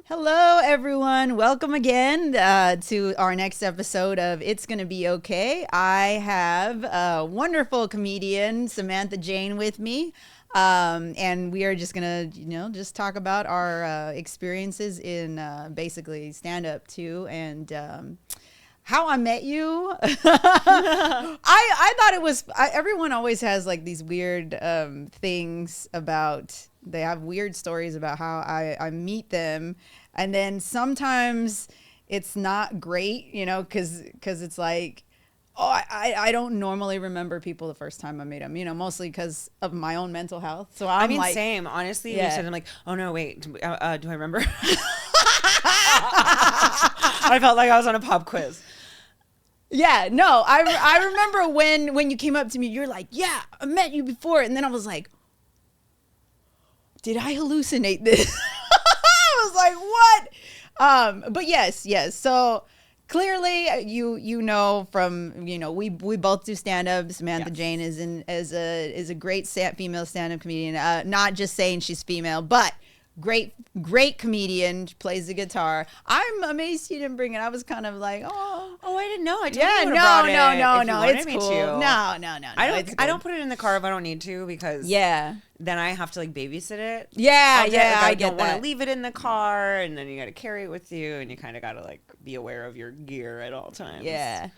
Hello, everyone. Welcome again to our next episode of It's Gonna Be Okay. I have a wonderful comedian, Samantha Jane, with me. And we are just gonna, just talk about our experiences in basically stand-up too, and how I met you. I thought it was, everyone always has like these weird things about, they have weird stories about how I meet them. And then sometimes it's not great, because it's like, I don't normally remember people the first time I meet them, mostly because of my own mental health. So I'm like, same. Honestly, yeah. I'm like, oh no, wait, do I remember? I felt like I was on a pop quiz. Yeah, no, I remember when you came up to me, you're like, yeah, I met you before. And then I was like, did I hallucinate this? I was like, what? But yes. So clearly you know from, we both do stand-up. Samantha Jane is a great female stand-up comedian. Not just saying she's female, but great comedian, plays the guitar. I'm amazed you didn't bring it. I was kind of like, oh, I didn't know. I no, it's cool. No. I don't put it in the car if I don't need to, because then I have to like babysit it. I don't want to leave it in the car, and then you got to carry it with you, and you kind of got to like be aware of your gear at all times. Yeah.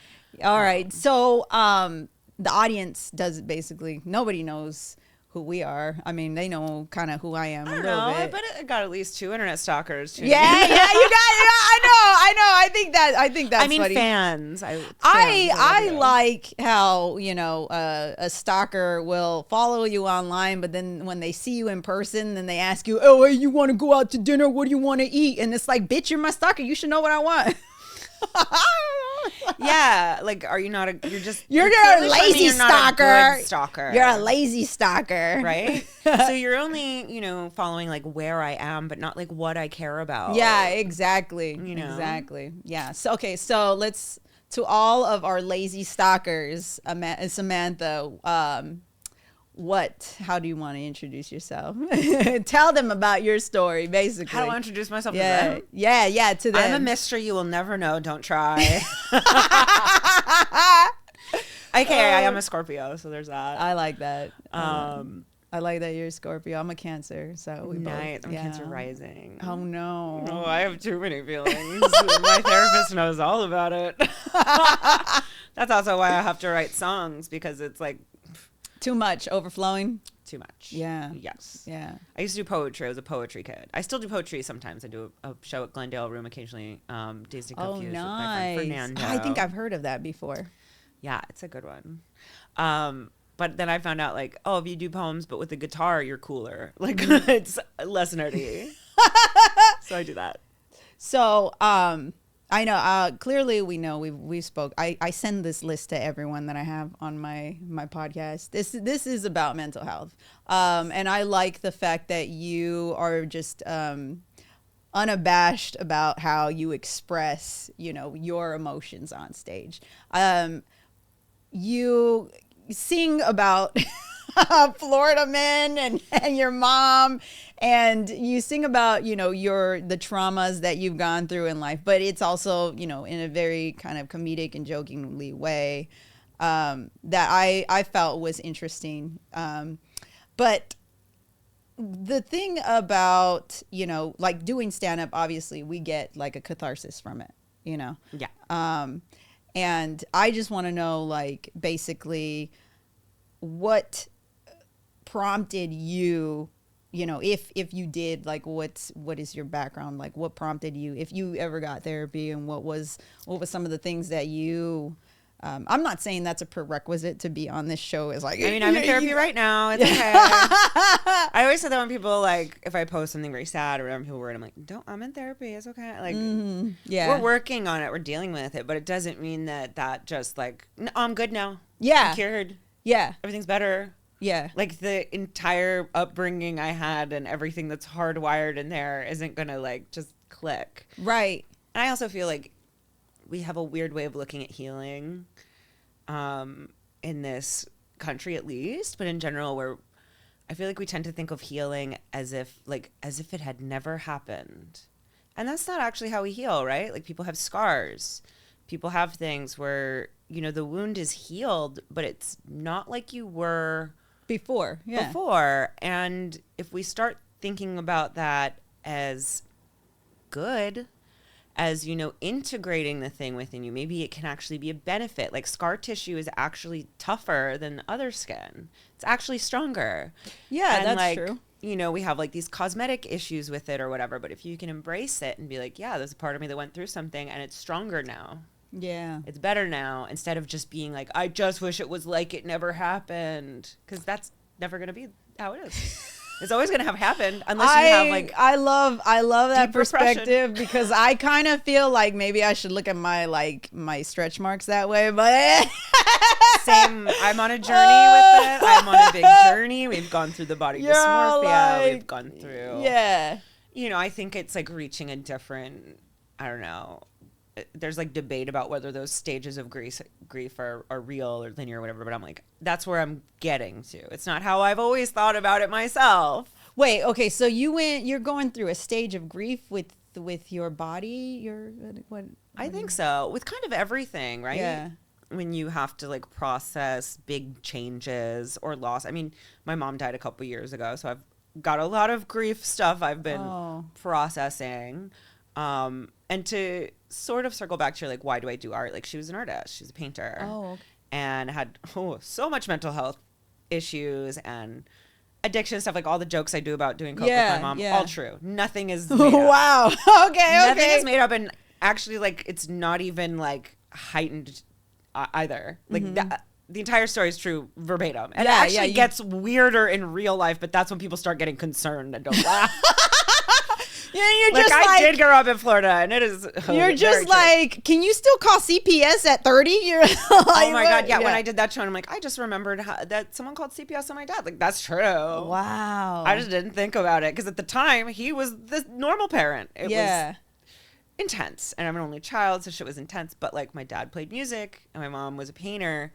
All right. So the audience does basically, nobody knows who we are. I mean, they know kind of who I am a little bit. I bet I got at least 2 internet stalkers. Yeah, you got it. I know. I think that's funny. Fans. I like how, a stalker will follow you online, but then when they see you in person, then they ask you, oh, hey, you want to go out to dinner? What do you want to eat? And it's like, bitch, you're my stalker. You should know what I want. Yeah, like, are you not you're a lazy stalker. You're a lazy stalker, right? So you're only following like where I am, but not like what I care about. Yeah, exactly. Exactly. Yeah. So okay, so let's, to all of our lazy stalkers, Samantha, how do you want to introduce yourself? Tell them about your story, basically. How do I introduce myself to them? Yeah, to them. I'm a mystery you will never know. Don't try. Okay, I am a Scorpio, so there's that. I like that. I like that you're a Scorpio. I'm a Cancer, so we both. I'm Cancer rising. Oh no. Oh, I have too many feelings. My therapist knows all about it. That's also why I have to write songs, because it's like too much, overflowing. Too much. Yeah. Yes. Yeah. I used to do poetry. I was a poetry kid. I still do poetry sometimes. I do a show at Glendale Room occasionally. Dazed and Confused with my friend Fernando. I think I've heard of that before. Yeah, it's a good one. But then I found out, like, if you do poems but with a guitar, you're cooler. Like, it's less nerdy. So I do that. So, I know, clearly we know we spoke. I send this list to everyone that I have on my podcast. This is about mental health. And I like the fact that you are just unabashed about how you express, your emotions on stage. You sing about Florida men and your mom, and you sing about the traumas that you've gone through in life, but it's also in a very kind of comedic and jokingly way that I felt was interesting. But the thing about like doing stand-up, obviously we get like a catharsis from it, Yeah. And I just want to know, like, basically what prompted you, if you did, like, what is your background? Like, what prompted you, if you ever got therapy, and what was some of the things that you, I'm not saying that's a prerequisite to be on this show. Is like, I mean, I'm in therapy right now. It's okay. I always say that when people, like, if I post something very sad or whatever, people worried, I'm like, I'm in therapy. It's okay. Like, we're working on it. We're dealing with it, but it doesn't mean that just like, no, I'm good now. Yeah. I'm cured. Yeah. Everything's better. Yeah. Like, the entire upbringing I had and everything that's hardwired in there isn't going to, like, just click. Right. And I also feel like we have a weird way of looking at healing in this country, at least, but in general, where I feel like we tend to think of healing as if it had never happened. And that's not actually how we heal, right? Like people have scars. People have things where, you know, the wound is healed, but it's not like you were before. And if we start thinking about that as good, as, you know, integrating the thing within you, maybe it can actually be a benefit. Like scar tissue is actually tougher than other skin. It's actually stronger. Yeah, and that's like, true. You know, we have like these cosmetic issues with it or whatever, but if you can embrace it and be like, yeah, there's a part of me that went through something and it's stronger now. Yeah. It's better now, instead of just being like, I just wish it was like it never happened. Because that's never going to be how it is. It's always going to have happened unless you have like I love that perspective because I kind of feel like maybe I should look at my stretch marks that way, but same. I'm on a journey with it. I'm on a big journey. We've gone through the body dysmorphia. We've gone through. Yeah. You know, I think it's like reaching a different, I don't know. There's like debate about whether those stages of grief are real or linear or whatever, but I'm like, that's where I'm getting to. It's not how I've always thought about it myself. Wait, okay, so you're going through a stage of grief with your body, I think so, with kind of everything, right? Yeah. When you have to like process big changes or loss. I mean, my mom died a couple years ago, so I've got a lot of grief stuff I've been processing. And to sort of circle back to like, why do I do art? Like, she was an artist. She's a painter. Oh, okay. And had so much mental health issues and addiction stuff. Like all the jokes I do about doing coke with my mom, all true. Nothing is made up. Wow. Okay. Nothing is made up. And actually, like, it's not even like heightened either. Like the entire story is true verbatim. And it actually gets weirder in real life, but that's when people start getting concerned and don't laugh. Yeah, you're like, just I did grow up in Florida, and it is. You're just like, can you still call CPS at 30? You're like, oh my god, yeah. When I did that show, I'm like, I just remembered that someone called CPS on my dad. Like, that's true. Wow. I just didn't think about it because at the time he was the normal parent. It was intense, and I'm an only child, so shit was intense. But like, my dad played music, and my mom was a painter,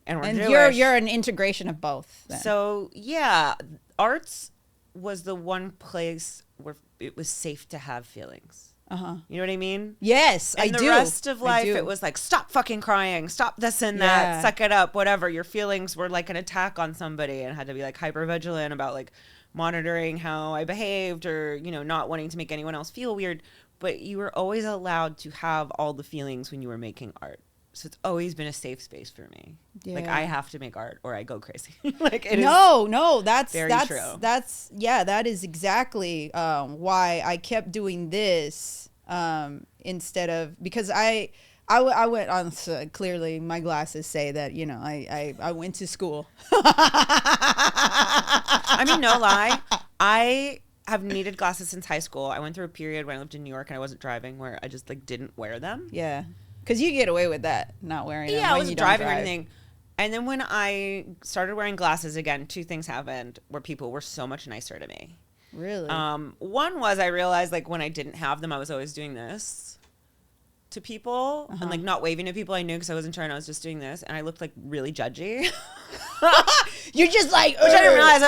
and we're Jewish. You're an integration of both. Then. So yeah, arts was the one place where it was safe to have feelings. You know what I mean? Yes, I do. And the rest of life, it was like, stop fucking crying, stop this and that, suck it up, whatever. Your feelings were like an attack on somebody, and had to be like hyper vigilant about like monitoring how I behaved, or, you know, not wanting to make anyone else feel weird. But you were always allowed to have all the feelings when you were making art. So it's always been a safe space for me. Yeah. Like, I have to make art or I go crazy. Like, it no, that's very true. That is exactly why I kept doing this instead of, because I went on, clearly my glasses say that, you know, I went to school. I mean, no lie. I have needed glasses since high school. I went through a period when I lived in New York and I wasn't driving where I just like didn't wear them. Yeah. Because you get away with that, not wearing them. Yeah, I wasn't driving or anything. And then when I started wearing glasses again, two things happened where people were so much nicer to me. Really? One was I realized, like, when I didn't have them, I was always doing this to people and like not waving to people I knew because I wasn't trying. I was just doing this, and I looked like really judgy. You're just like, which I didn't realize.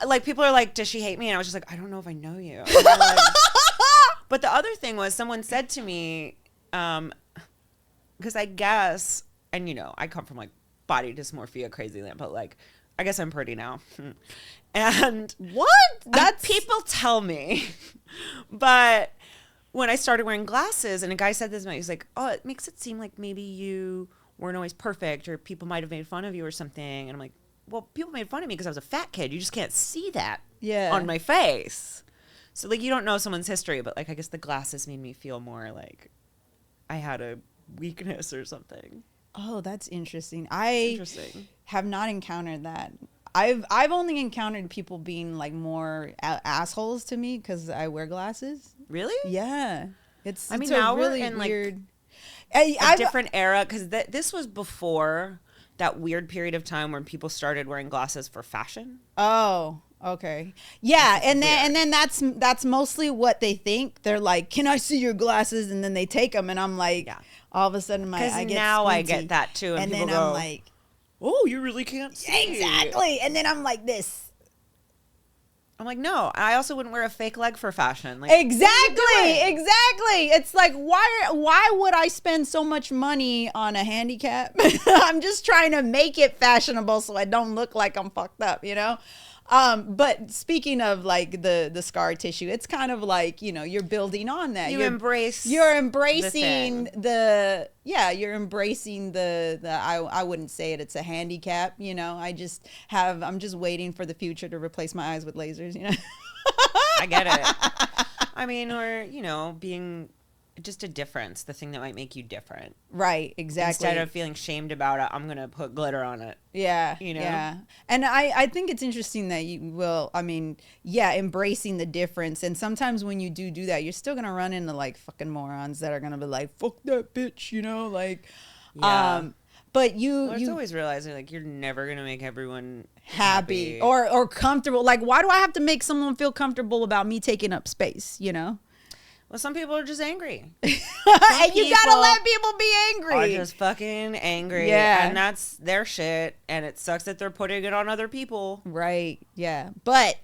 Like, people are like, does she hate me? And I was just like, I don't know if I know you. Like, but the other thing was, someone said to me, because I guess, and you know, I come from like body dysmorphia, crazy land, but like, I guess I'm pretty now. And what? That's people tell me. But when I started wearing glasses, and a guy said this to me, he's like, oh, it makes it seem like maybe you weren't always perfect, or people might have made fun of you or something. And I'm like, well, people made fun of me because I was a fat kid. You just can't see that on my face. So like, you don't know someone's history, but like, I guess the glasses made me feel more like I had a weakness or something. Oh, that's interesting. I have not encountered that. I've only encountered people being like more assholes to me because I wear glasses. Really? Yeah. It's now really we're in weird, like a different era, because this was before that weird period of time when people started wearing glasses for fashion. Oh, okay. Yeah, and then that's mostly what they think. They're like, "Can I see your glasses?" And then they take them, and I'm like, all of a sudden I get that too, and then I'm like, oh, you really can't see. Exactly. And then I'm like this. I'm like, no, I also wouldn't wear a fake leg for fashion. Like, exactly. It's like, why would I spend so much money on a handicap? I'm just trying to make it fashionable so I don't look like I'm fucked up, you know? But speaking of like the scar tissue, it's kind of like, you know, you're building on that. You're embracing you're embracing I wouldn't say it's a handicap, you know. I'm just waiting for the future to replace my eyes with lasers, you know. I get it. I mean, or, you know, being just a difference, the thing that might make you different. Right, exactly. Instead of feeling shamed about it, I'm going to put glitter on it. Yeah, you know? Yeah. And I think it's interesting that you will, I mean, yeah, embracing the difference. And sometimes when you do that, you're still going to run into like fucking morons that are going to be like, fuck that bitch, you know, like, yeah. But it's always realizing like you're never going to make everyone happy or comfortable. Like, why do I have to make someone feel comfortable about me taking up space, you know? Well, some people are just angry. And you gotta let people be angry. Are just fucking angry. Yeah. And that's their shit. And it sucks that they're putting it on other people. Right. Yeah. But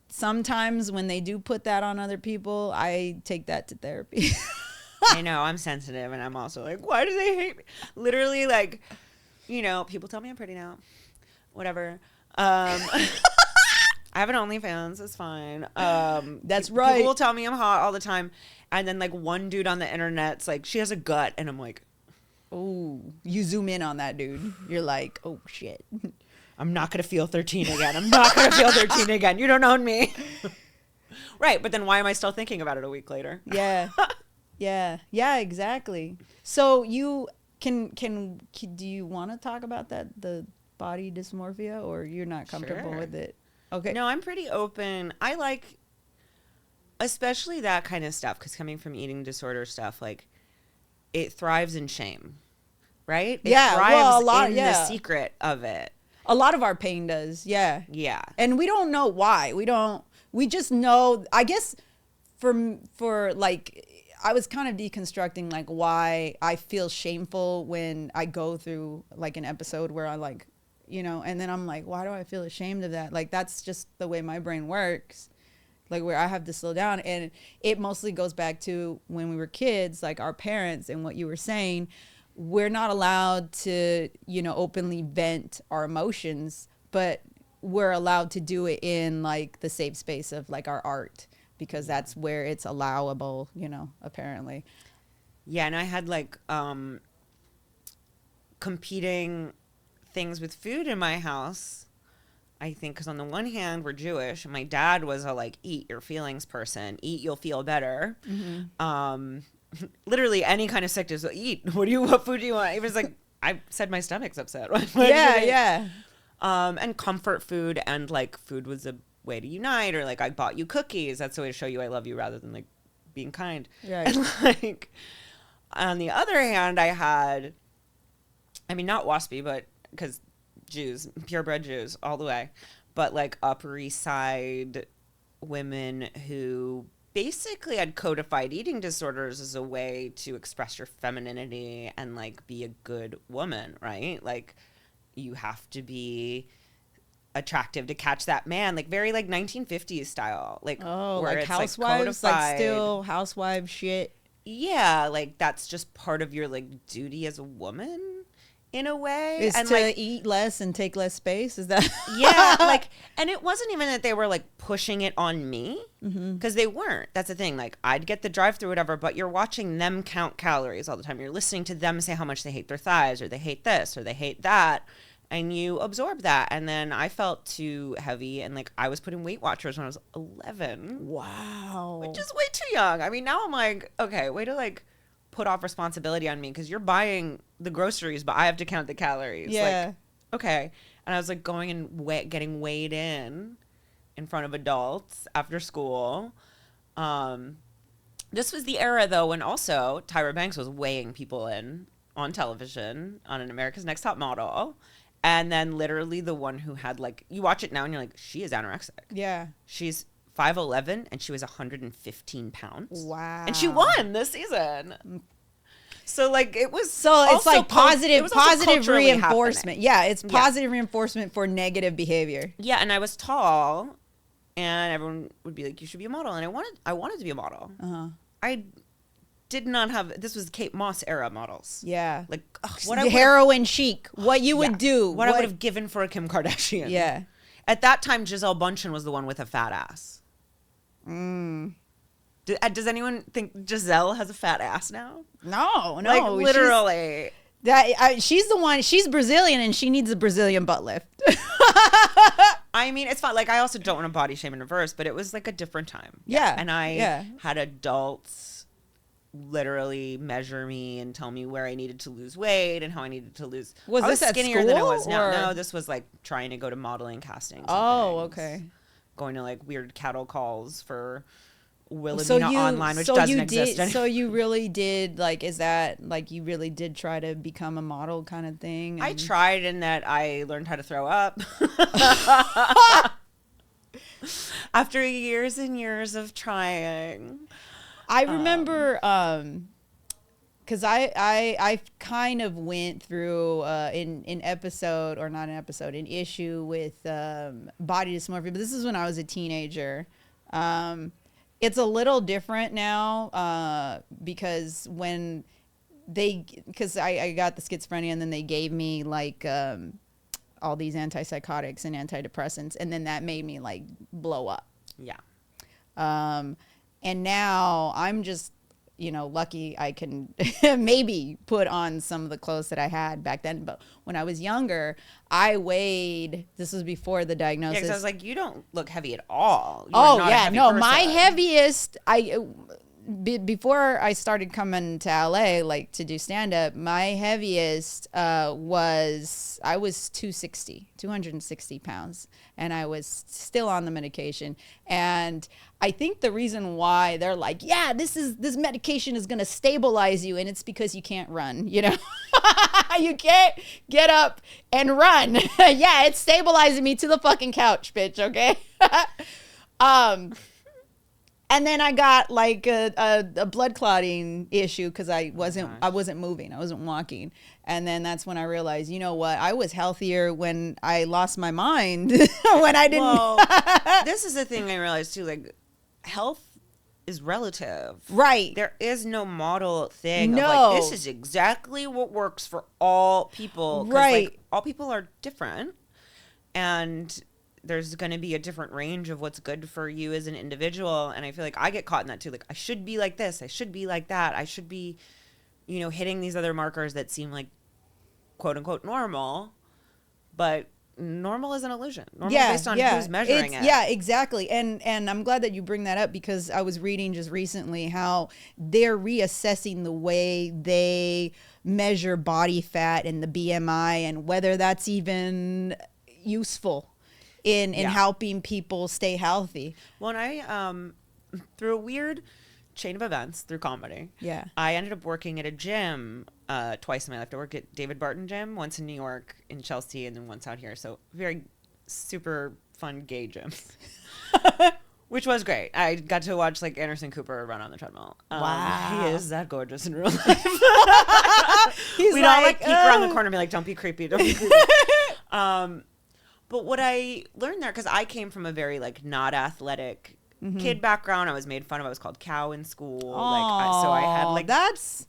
sometimes when they do put that on other people, I take that to therapy. I know. I'm sensitive. And I'm also like, why do they hate me? Literally, like, you know, people tell me I'm pretty now. Whatever. I have an OnlyFans. It's fine. That's right. People will tell me I'm hot all the time. And then like one dude on the internet's like, she has a gut. And I'm like, oh, you zoom in on that dude. You're like, oh shit. I'm not going to feel 13 again. I'm not going to feel 13 again. You don't own me. Right. But then why am I still thinking about it a week later? Yeah. Yeah, exactly. So you can do you want to talk about that, the body dysmorphia, or you're not comfortable with it? Okay. No, I'm pretty open. I like, especially that kind of stuff, because coming from eating disorder stuff, like, it thrives in shame, right? It thrives in the secret of it. A lot of our pain does, yeah. Yeah. And we don't know why. We just know, I guess, for like, I was kind of deconstructing, like, why I feel shameful when I go through, like, an episode where I, like, you know, and then I'm like, why do I feel ashamed of that? Like, that's just the way my brain works, like, where I have to slow down. And it mostly goes back to when we were kids, like our parents, and what you were saying, we're not allowed to, you know, openly vent our emotions, but we're allowed to do it in like the safe space of like our art, because that's where it's allowable, you know, apparently. Yeah. And I had like competing things with food in my house, I think, because on the one hand we're Jewish and my dad was a like, eat your feelings person, eat, you'll feel better. Mm-hmm. Literally any kind of sickness, eat. What food do you want? It was like, I said my stomach's upset. Yeah. And comfort food, and like food was a way to unite, or like I bought you cookies, that's a way to show you I love you rather than like being kind. Right. And like on the other hand, I had, I mean, not waspy, but because Jews, purebred Jews all the way, but like Upper East Side women who basically had codified eating disorders as a way to express your femininity and like be a good woman, right? Like you have to be attractive to catch that man, like very like 1950s style, like where like it's housewives, like still housewife shit. Yeah, like that's just part of your like duty as a woman. In a way, is and to like, eat less and take less space. Is that? Yeah, like, and it wasn't even that they were like pushing it on me, because they weren't. That's the thing. Like, I'd get the drive-through, whatever, but you're watching them count calories all the time. You're listening to them say how much they hate their thighs, or they hate this, or they hate that, and you absorb that. And then I felt too heavy, and like I was putting Weight Watchers when I was 11. Wow, which is way too young. I mean, now I'm like, okay, way to like put off responsibility on me, because you're buying the groceries, but I have to count the calories. Yeah. Like, okay. And I was like going and getting weighed in front of adults after school. This was the era though when also Tyra Banks was weighing people in on television on an America's Next Top Model. And then literally the one who had like, you watch it now and you're like, she is anorexic. Yeah. She's 5'11" and she was 115 pounds. Wow. And she won this season. So like it was, so it's like positive reinforcement. Happening. Yeah, it's positive reinforcement for negative behavior. Yeah, and I was tall and everyone would be like, you should be a model. And I wanted to be a model. I did not have, this was Kate Moss era models. Yeah. Like, what the heroin chic, what you would do. What I would have given for a Kim Kardashian. Yeah. At that time, Gisele Bundchen was the one with a fat ass. Does anyone think Gisele has a fat ass now? No. Like, literally. She's the one, she's Brazilian and she needs a Brazilian butt lift. I mean, it's fine. Like, I also don't want to body shame in reverse, but it was like a different time. Yeah. And I had adults literally measure me and tell me where I needed to lose weight and how I needed to lose. Was this skinnier at school, than I was now. or? No, this was like trying to go to modeling castings. Oh, okay. Going to like weird cattle calls for Wilhelmina Online, which doesn't exist anymore. So you really did, like, is that like you really did try to become a model kind of thing? I tried, in that I learned how to throw up. After years and years of trying. I remember, because I kind of went through an issue with body dysmorphia, but this is when I was a teenager. It's a little different now because because I got the schizophrenia, and then they gave me like all these antipsychotics and antidepressants, and then that made me like blow up. Yeah. And now I'm just, lucky I can maybe put on some of the clothes that I had back then. But when I was younger, I weighed, this was before the diagnosis. Yeah, because I was like, you don't look heavy at all. My heaviest, before I started coming to LA, like to do stand-up, my heaviest I was 260 pounds, and I was still on the medication. And I think the reason why they're like, yeah, this medication is going to stabilize you, and it's because you can't run, you can't get up and run. Yeah, it's stabilizing me to the fucking couch, bitch, okay? And then I got like a blood clotting issue because I wasn't moving, I wasn't walking, and then that's when I realized, you know what, I was healthier when I lost my mind when I didn't. Well, this is the thing I realized too. Like, health is relative, right? There is no model thing. No, of like, this is exactly what works for all people, right? Like, all people are different, and there's going to be a different range of what's good for you as an individual. And I feel like I get caught in that too. Like, I should be like this. I should be like that. I should be, hitting these other markers that seem like quote unquote normal, but normal is an illusion. Normal is based on who's measuring it. Yeah, exactly. And I'm glad that you bring that up, because I was reading just recently how they're reassessing the way they measure body fat and the BMI, and whether that's even useful in helping people stay healthy. Well, and I, through a weird chain of events through comedy, I ended up working at a gym twice in my life. I worked at David Barton Gym, once in New York, in Chelsea, and then once out here. So very super fun gay gyms, which was great. I got to watch like Anderson Cooper run on the treadmill. Wow. He is that gorgeous in real life. We'd all like peek around the corner and be like, don't be creepy, don't be creepy. But what I learned there, because I came from a very like not athletic kid background, I was made fun of. I was called cow in school. So I had like that's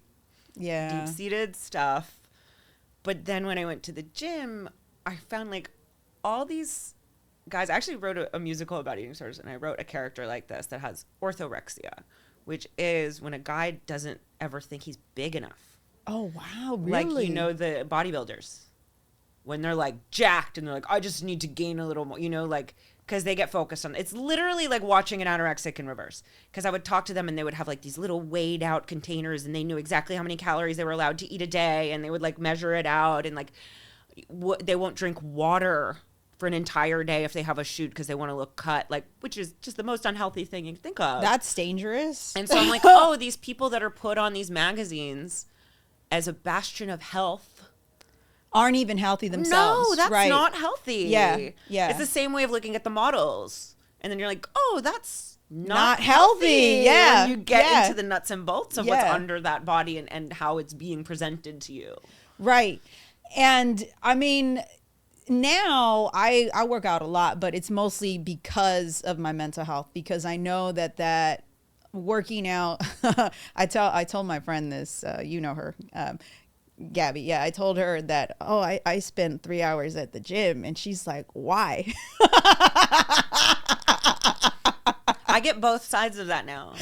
deep-seated stuff. But then when I went to the gym, I found like all these guys. I actually wrote a musical about eating disorders, and I wrote a character like this that has orthorexia, which is when a guy doesn't ever think he's big enough. Oh wow, really? Like, the bodybuilders, when they're like jacked and they're like, I just need to gain a little more, like, because they get focused on, it's literally like watching an anorexic in reverse. Because I would talk to them and they would have like these little weighed out containers, and they knew exactly how many calories they were allowed to eat a day, and they would like measure it out, and like they won't drink water for an entire day if they have a shoot because they want to look cut, like, which is just the most unhealthy thing you can think of. That's dangerous. And so I'm like, oh, these people that are put on these magazines as a bastion of health aren't even healthy themselves. No, that's not healthy. Yeah. It's the same way of looking at the models. And then you're like, oh, that's not healthy. Yeah. And you get into the nuts and bolts of what's under that body and how it's being presented to you. Right. And I mean, now I work out a lot, but it's mostly because of my mental health, because I know that working out, I told my friend this, you know her, Gabby. Yeah, I told her that, I spent 3 hours at the gym, and she's like, why? I get both sides of that now.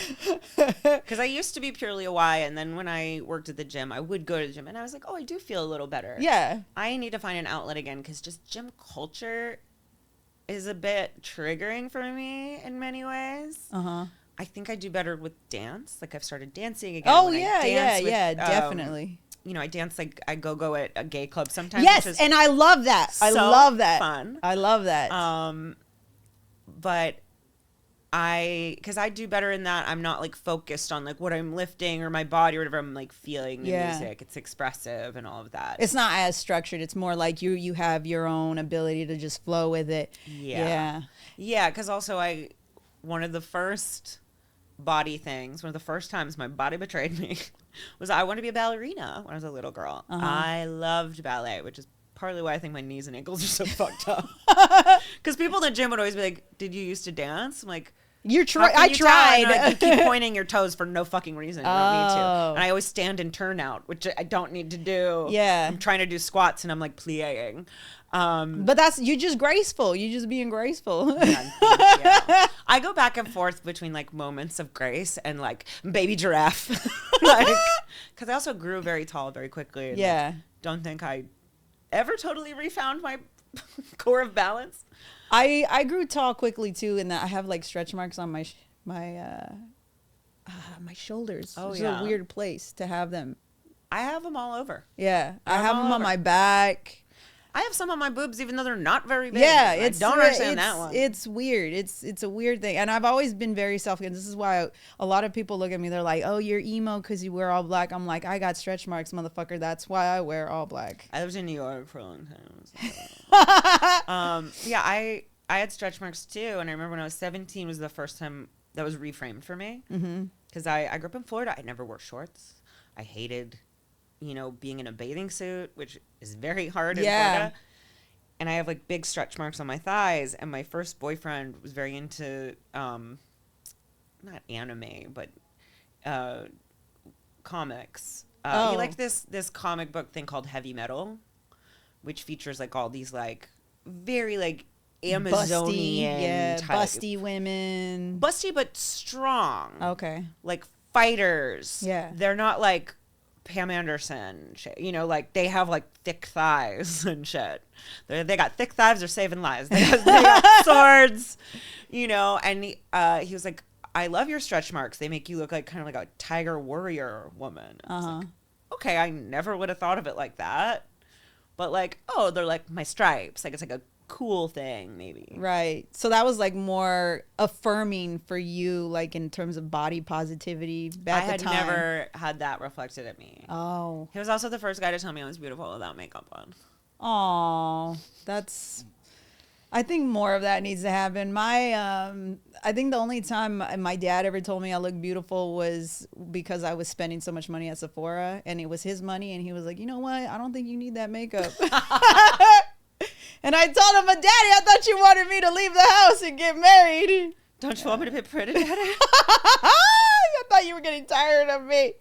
Because I used to be purely a why, and then when I worked at the gym, I would go to the gym, and I was like, I do feel a little better. Yeah. I need to find an outlet again, because just gym culture is a bit triggering for me in many ways. Uh-huh. I think I do better with dance. Like, I've started dancing again. Oh, yeah, definitely. I dance like I go at a gay club sometimes. Yes, and I love that. I love that. Fun. I love that. But because I do better in that, I'm not like focused on like what I'm lifting or my body or whatever. I'm like feeling the music. It's expressive and all of that. It's not as structured. It's more like you have your own ability to just flow with it. Yeah. Because also one of the first body things, one of the first times my body betrayed me was I wanted to be a ballerina when I was a little girl. Uh-huh. I loved ballet, which is partly why I think my knees and ankles are so fucked up. Because people in the gym would always be like, "Did you used to dance?" I'm like, I tried. Like, you keep pointing your toes for no fucking reason. You don't need to. And I always stand and turn out, which I don't need to do. Yeah. I'm trying to do squats and I'm like plieing. But you're just graceful. You're just being graceful. Yeah. I go back and forth between like moments of grace and like baby giraffe. Because I also grew very tall very quickly. And, like, don't think I ever totally refound my core of balance. I grew tall quickly too, and that I have like stretch marks on my shoulders. Oh, it's a weird place to have them. I have them all over. Yeah, I have them on my back. I have some on my boobs, even though they're not very big. Yeah, I don't understand that one. It's weird. It's a weird thing, and I've always been very self-conscious. This is why a lot of people look at me. They're like, "Oh, you're emo because you wear all black." I'm like, I got stretch marks, motherfucker. That's why I wear all black. I lived in New York for a long time. I had stretch marks too, and I remember when I was 17 was the first time that was reframed for me. Because I grew up in Florida. I never wore shorts. I hated being in a bathing suit, which is very hard in Florida. And I have like big stretch marks on my thighs. And my first boyfriend was very into, not anime, but comics. He liked this comic book thing called Heavy Metal, which features like all these like very like Amazonian busty women. Busty but strong. Okay. Like fighters. Yeah. They're not like Pam Anderson shit. Like they have like thick thighs and shit. They got thick thighs, they're saving lives. They got swords, and he was like, I love your stretch marks. They make you look like kind of like a tiger warrior woman. I was like, okay, I never would have thought of it like that. But like, they're like my stripes. Like it's like a cool thing maybe. Right. So that was like more affirming for you, like in terms of body positivity at the time. I had never had that reflected at me. Oh. He was also the first guy to tell me I was beautiful without makeup on. Oh, I think more of that needs to happen. I think the only time my dad ever told me I looked beautiful was because I was spending so much money at Sephora, and it was his money, and he was like, you know what? I don't think you need that makeup. And I told him, but Daddy, I thought you wanted me to leave the house and get married. Don't you want me to be pretty, Daddy? I thought you were getting tired of me.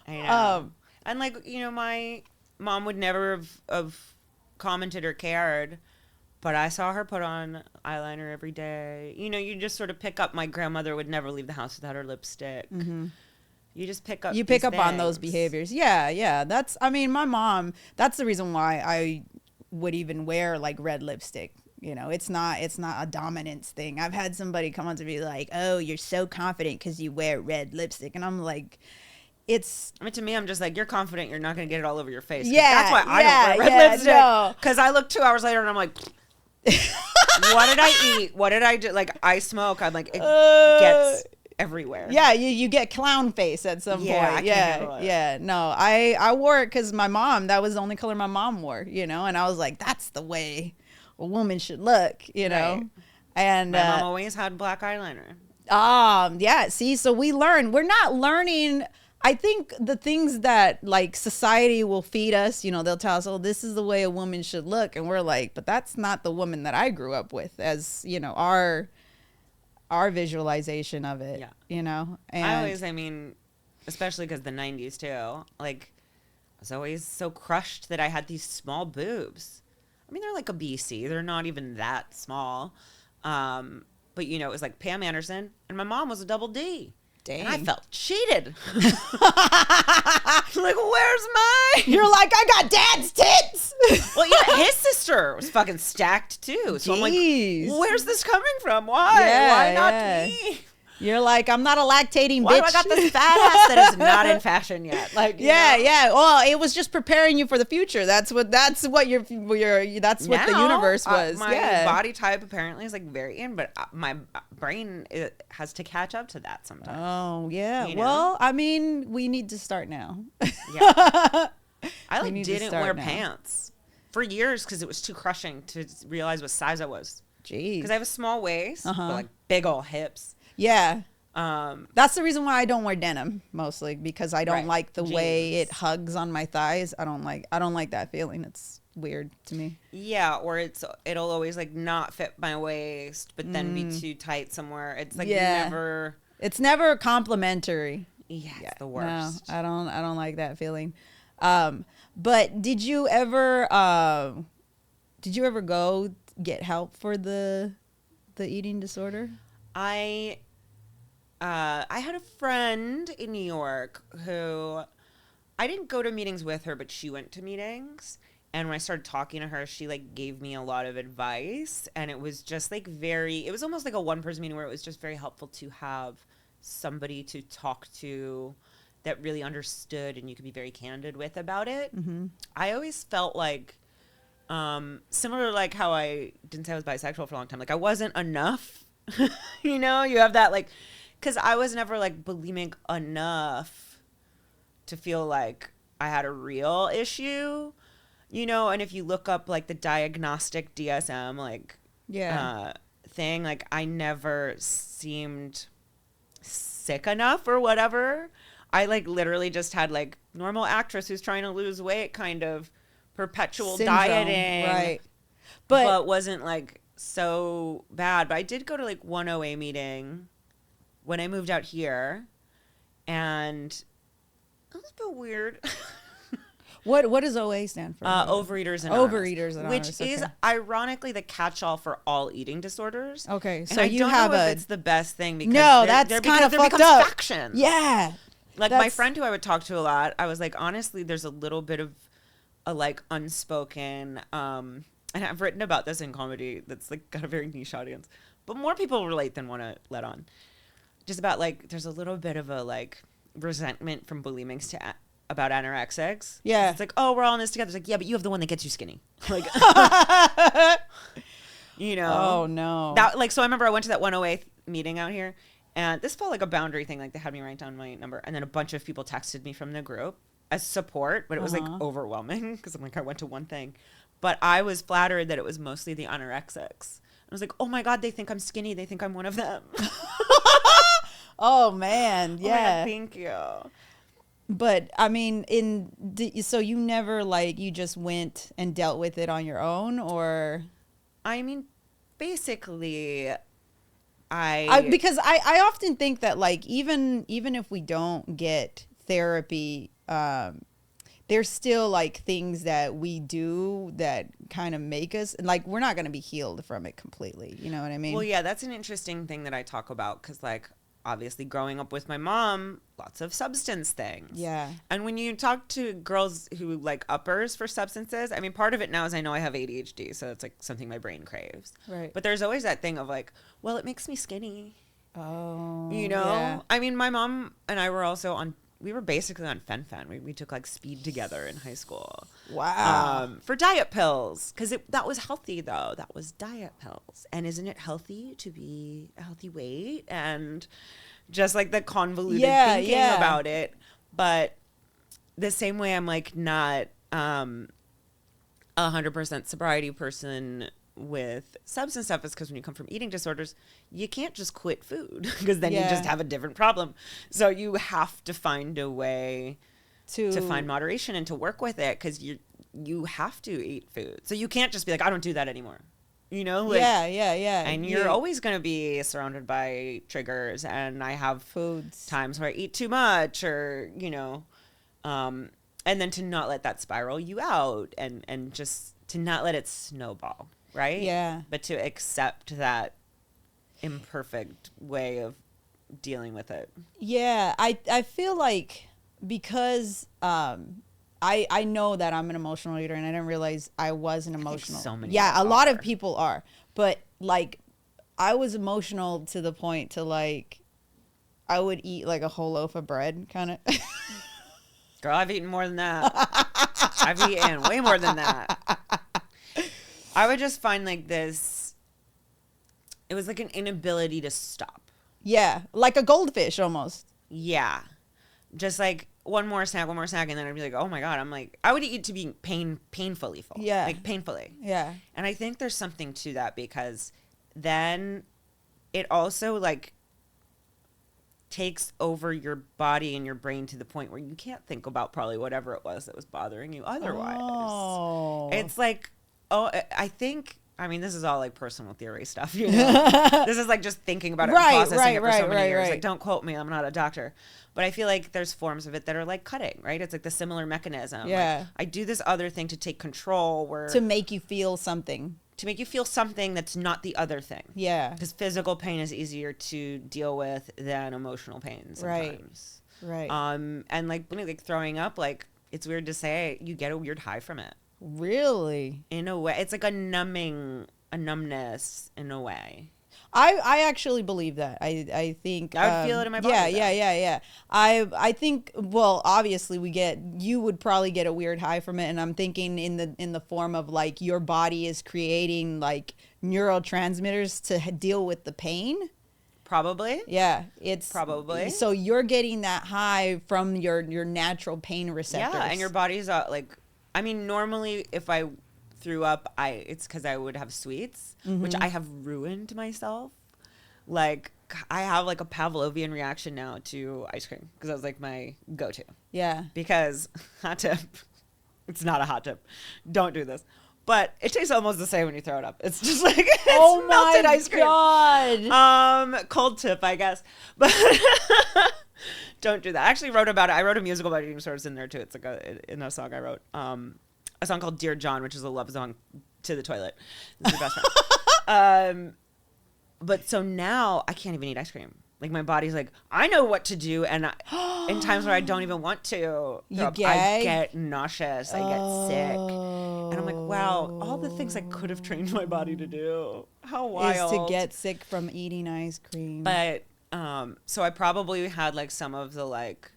I know. And like, my mom would never have commented or cared, but I saw her put on eyeliner every day. You just sort of pick up. My grandmother would never leave the house without her lipstick. Mm-hmm. You just pick up. You pick up on those behaviors. Yeah. My mom, that's the reason why I would even wear like red lipstick. It's not a dominance thing. I've had somebody come on to me like, oh, you're so confident because you wear red lipstick. And I'm like, to me, I'm just like, you're confident you're not going to get it all over your face. Yeah. That's why I don't wear red lipstick. Because I look 2 hours later and I'm like, what did I eat? What did I do? Like, I smoke. I'm like, it gets everywhere. Yeah, you get clown face at some point. Yeah. No, I wore it because my mom, that was the only color my mom wore, and I was like, that's the way a woman should look, Right. And my mom always had black eyeliner. Yeah. See, so we learn. We're not learning. I think the things that like society will feed us, you know, they'll tell us, oh, this is the way a woman should look. And we're like, but that's not the woman that I grew up with, as, you know, our visualization of it, you know? And I mean, especially because the 90s too, like I was always so crushed that I had these small boobs. I mean, they're like a BC. They're not even that small. But, you know, it was like Pam Anderson and my mom was a double D. Dang. And I felt cheated. Like, where's mine? You're like, I got dad's tits. Well, yeah, his sister was fucking stacked too. So Jeez. I'm like, where's this coming from? Why? Yeah, Why not me? You're like, I'm not a lactating Why bitch. do I got this fat ass that is not in fashion yet? Like, yeah. Well, it was just preparing you for the future. That's what the universe was. My body type apparently is like very in, but my brain has to catch up to that sometimes. Oh yeah. You know? Well, I mean, we need to start now. Yeah. I like didn't wear pants for years because it was too crushing to realize what size I was. Jeez. Because I have a small waist, but like big old hips. Yeah. That's the reason why I don't wear denim mostly, because I don't like the way it hugs on my thighs. I don't like that feeling. It's weird to me. Yeah, or it'll always like not fit my waist, but then be too tight somewhere. It's like it's never complimentary. Yeah, it's the worst. No, I don't like that feeling. But did you ever go get help for the eating disorder? I had a friend in New York who I didn't go to meetings with her, but she went to meetings. And when I started talking to her, she like gave me a lot of advice, and it was just like it was almost like a one-person meeting where it was just very helpful to have somebody to talk to that really understood and you could be very candid with about it. Mm-hmm. I always felt like, similar to like how I didn't say I was bisexual for a long time, like I wasn't enough. You know, you have that like, because I was never like bulimic enough to feel like I had a real issue, you know. And if you look up like the diagnostic DSM like thing, like I never seemed sick enough or whatever. I like literally just had like normal actress who's trying to lose weight kind of perpetual syndrome, dieting, right? But wasn't like so bad. But I did go to like one OA meeting when I moved out here, and it was a bit weird. What does OA stand for? Overeaters Anonymous, which is ironically the catch-all for all eating disorders. Okay, so and I don't know if it's the best thing because that's kind of fucked up. Factions. Yeah, like my friend who I would talk to a lot, I was like, honestly, there's a little bit of a like unspoken. And I've written about this in comedy that's like got a very niche audience, but more people relate than want to let on. Just about like there's a little bit of a like resentment from bulimics about anorexics. Yeah, it's like, oh, we're all in this together. It's like, yeah, but you have the one that gets you skinny. Like, you know. Oh no. That like, so I remember I went to that 108 meeting out here, and this felt like a boundary thing. Like they had me write down my number, and then a bunch of people texted me from the group as support, but it was like overwhelming because I'm like, I went to one thing. But I was flattered that it was mostly the anorexics. I was like, oh my God, they think I'm skinny. They think I'm one of them. Oh man, yeah. Oh my God, thank you. But I mean, so you never like, you just went and dealt with it on your own, or? I mean, basically, because I often think that like even if we don't get therapy, there's still like things that we do that kind of make us like, we're not going to be healed from it completely. You know what I mean? Well, yeah, that's an interesting thing that I talk about because like obviously growing up with my mom, lots of substance things. Yeah. And when you talk to girls who like uppers for substances, I mean, part of it now is I know I have ADHD, so it's like something my brain craves. Right. But there's always that thing of like, well, it makes me skinny. Oh. You know? Yeah. I mean, my mom and I were also we were basically on fen-phen. We took like speed together in high school. Wow. For diet pills. Because that was healthy though. That was diet pills. And isn't it healthy to be a healthy weight? And just like the convoluted thinking about it. But the same way I'm like not 100% sobriety person with substance stuff is because when you come from eating disorders, you can't just quit food because then you just have a different problem. So you have to find a way to find moderation and to work with it, because you have to eat food. So you can't just be like, I don't do that anymore. You know? Like, yeah. And you're always going to be surrounded by triggers. And I have times where I eat too much, or, you know, and then to not let that spiral you out, and just to not let it snowball. Right? Yeah. But to accept that imperfect way of dealing with it. Yeah. I feel like, because I know that I'm an emotional eater, and I didn't realize I was an emotional. So many. Yeah, a lot of people are. But like, I was emotional to the point to like, I would eat like a whole loaf of bread, kind of. Girl, I've eaten more than that. I've eaten way more than that. I would just find like this, it was like an inability to stop. Yeah, like a goldfish almost. Yeah. Just like one more snack, and then I'd be like, oh my God, I would eat to be painfully full. Yeah. Like painfully. Yeah. And I think there's something to that, because then it also like takes over your body and your brain to the point where you can't think about probably whatever it was that was bothering you otherwise. Oh. It's like, I think, I mean, this is all like personal theory stuff, you know. This is like just thinking about it and processing it for so many years. Like, don't quote me, I'm not a doctor. But I feel like there's forms of it that are like cutting, right? It's like the similar mechanism. Yeah. Like, I do this other thing to take control, to make you feel something. To make you feel something that's not the other thing. Yeah. Because physical pain is easier to deal with than emotional pain sometimes. Right. And like throwing up, like, it's weird to say, you get a weird high from it. Really? In a way. It's like a numbness in a way. I actually believe that. I think I would feel it in my body. Yeah. I think, well, obviously you would probably get a weird high from it, and I'm thinking in the form of like your body is creating like neurotransmitters to deal with the pain. Probably. Yeah, it's probably. So you're getting that high from your natural pain receptors. Yeah, and your body's like, I mean, normally if I threw up, it's because I would have sweets, which I have ruined myself. Like, I have like a Pavlovian reaction now to ice cream, because that was like my go-to. Yeah. Because, hot tip, it's not a hot tip, don't do this, but it tastes almost the same when you throw it up. It's just like, it's melted ice cream. God. Cold tip, I guess, but don't do that. I actually wrote about it. I wrote a musical about eating disorders in there too. It's like in a song I wrote. A song called Dear John, which is a love song to the toilet. It's my best friend. But so now I can't even eat ice cream. Like, my body's like, I know what to do. And in times where I don't even want to, I get nauseous. I get sick. And I'm like, wow, all the things I could have trained my body to do. How wild. Is to get sick from eating ice cream. But, so I probably had like some of the like,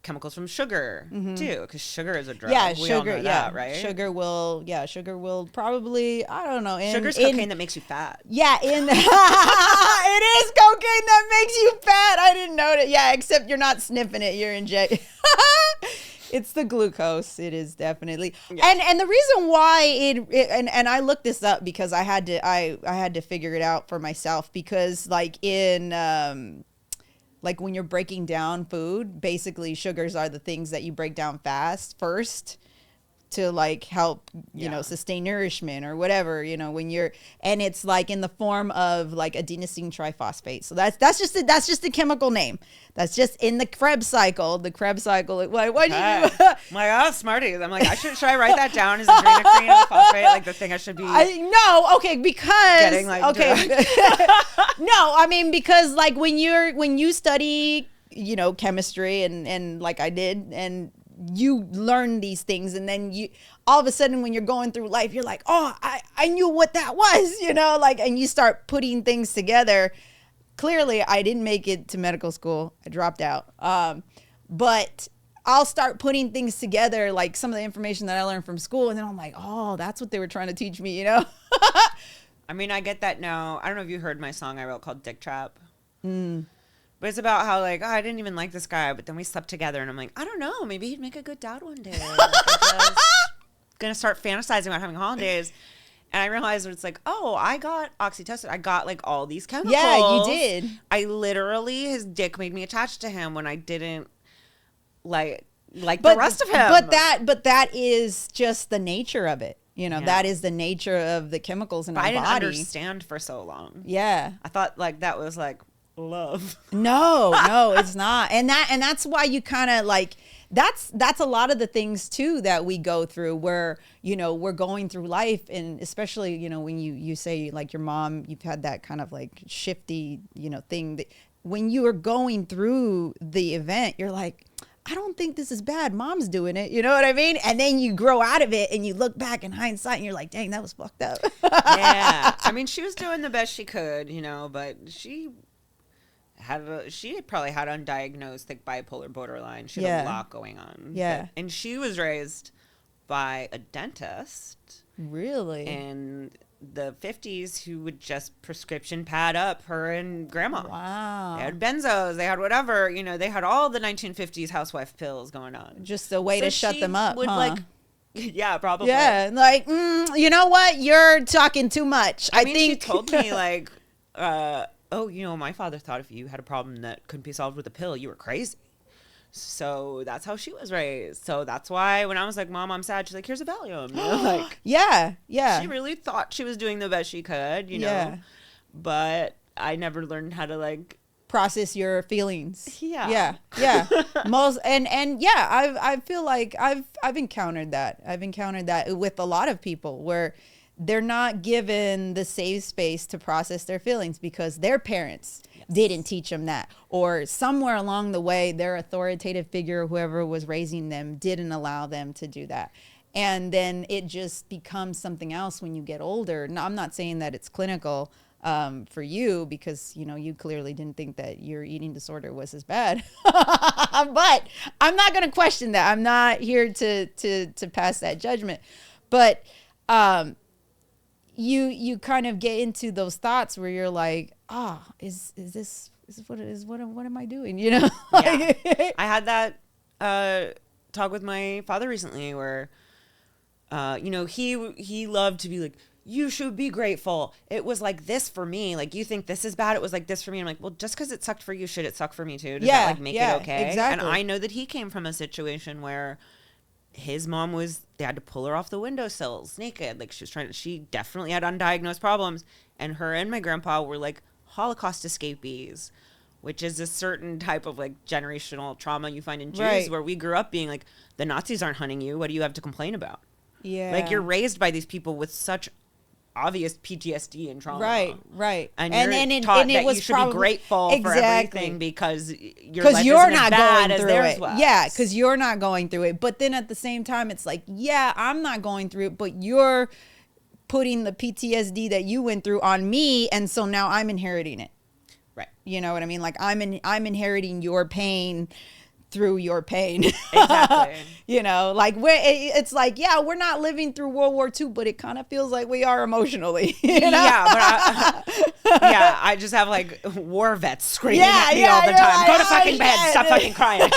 chemicals from sugar too, because sugar is a drug. Yeah, we sugar. All know that, right? Sugar will probably, I don't know. Sugar's cocaine that makes you fat. Yeah, it is cocaine that makes you fat. I didn't know that. Yeah, except you're not sniffing it; you're injecting. It's the glucose. It is definitely. Yeah. And the reason why and I looked this up because I had to figure it out for myself, because like like when you're breaking down food, basically sugars are the things that you break down first to like help, you know, sustain nourishment or whatever, you know, when and it's like in the form of like adenosine triphosphate. So that's just the chemical name. That's just in the Krebs cycle. The Krebs cycle. What did you do? My God, smarties. I'm like, should I write that down as adrenochrome phosphate? Like the thing I should be. No, okay, because getting like no, I mean, because like when you study, you know, chemistry and like I did, and you learn these things, and then you all of a sudden when you're going through life, you're like, oh, I knew what that was, you know, like, and you start putting things together. Clearly I didn't make it to medical school. I dropped out. But I'll start putting things together, like some of the information that I learned from school, and then I'm like, oh, that's what they were trying to teach me, you know. I mean, I get that now. I don't know if you heard my song I wrote called Dick Trap. But it's about how, like, I didn't even like this guy, but then we slept together, and I'm like, I don't know, maybe he'd make a good dad one day. Like, I'm just gonna start fantasizing about having holidays. And I realized it's like, oh, I got oxytocin. I got like all these chemicals. Yeah, you did. I literally, his dick made me attached to him when I didn't like but, the rest of him. But that is just the nature of it. You know, that is the nature of the chemicals in our body. I didn't understand for so long. Yeah. I thought like that was like love. No, it's not. And that's why you kind of like, that's a lot of the things too that we go through where, you know, we're going through life. And especially, you know, when you say like your mom, you've had that kind of like shifty, you know, thing that when you are going through the event, you're like, I don't think this is bad. Mom's doing it. You know what I mean? And then you grow out of it and you look back in hindsight and you're like, dang, that was fucked up. Yeah. I mean, she was doing the best she could, you know, but she probably had undiagnosed like bipolar borderline. She had a lot going on. Yeah. And she was raised by a dentist. Really? In the 50s who would just prescription pad up her and grandma. Wow. They had benzos. They had whatever. You know, they had all the 1950s housewife pills going on. Just a way to shut them up, huh? Like, yeah, probably. Yeah, like, you know what? You're talking too much. I think she told me like, oh, you know, my father thought if you had a problem that couldn't be solved with a pill, you were crazy. So that's how she was raised. So that's why when I was like, Mom, I'm sad, she's like, here's a Valium. You know, like, yeah. She really thought she was doing the best she could, you know. Yeah. But I never learned how to like process your feelings. Yeah. Most and yeah, I feel like I've encountered that. I've encountered that with a lot of people where they're not given the safe space to process their feelings because their parents didn't teach them that, or somewhere along the way their authoritative figure, whoever was raising them, didn't allow them to do that. And then it just becomes something else when you get older. Now, I'm not saying that it's clinical for you because, you know, you clearly didn't think that your eating disorder was as bad. But I'm not going to question that. I'm not here to pass that judgment. But you kind of get into those thoughts where you're like, is this what it is? What am I doing? You know? Yeah. I had that talk with my father recently where, you know, he loved to be like, you should be grateful. It was like this for me. Like, you think this is bad. It was like this for me. I'm like, well, just because it sucked for you, should it suck for me too? Does that like make it okay? Exactly. And I know that he came from a situation where his mom they had to pull her off the windowsills naked. Like, she definitely had undiagnosed problems. And her and my grandpa were like Holocaust escapees, which is a certain type of like generational trauma you find in Jews, where we grew up being like, the Nazis aren't hunting you. What do you have to complain about? Yeah. Like, you're raised by these people with such obvious PTSD and trauma. Right. And you're taught that you should be grateful for everything because your life isn't as bad as theirs was. Yeah, because you're not going through it. But then at the same time, it's like, yeah, I'm not going through it, but you're putting the PTSD that you went through on me, and so now I'm inheriting it. Right. You know what I mean? Like, I'm inheriting your pain through your pain. Exactly. You know, like it's like, yeah, we're not living through World War II, but it kind of feels like we are emotionally. You know? Yeah, but I just have like war vets screaming at me all the time. Like, go to fucking bed. Stop fucking crying.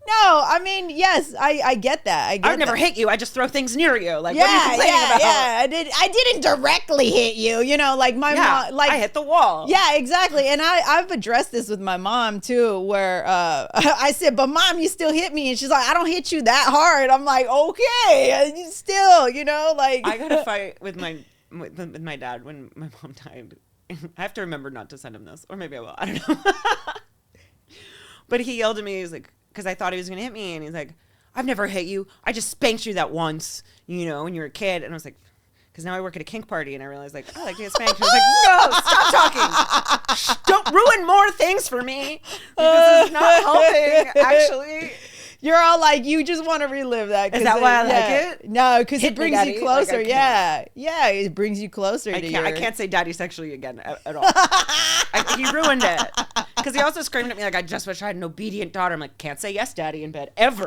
No, I mean, yes, I get that. I would never hit you. I just throw things near you. Like, what are you complaining about? Yeah, I didn't directly hit you. You know, like my mom, like I hit the wall. Yeah, exactly. And I've addressed this with my mom too, where I said, "But Mom, you still hit me," and she's like, "I don't hit you that hard." I'm like, "Okay, still, you know, like." I got a fight with my dad when my mom died. I have to remember not to send him this, or maybe I will. I don't know. But he yelled at me. He's like, because I thought he was going to hit me. And he's like, I've never hit you. I just spanked you that once, you know, when you were a kid. And I was like, because now I work at a kink party. And I realized, like, I like to get spanked. And I was like, no, stop talking. Don't ruin more things for me. Because it's not helping, actually. You're all like, you just want to relive that. Is that why I like it? No, because it brings you closer. Like, yeah, it brings you closer. I can't say daddy sexually again at all. He ruined it. Because he also screamed at me like, I just wish I had an obedient daughter. I'm like, can't say yes, daddy, in bed. Ever.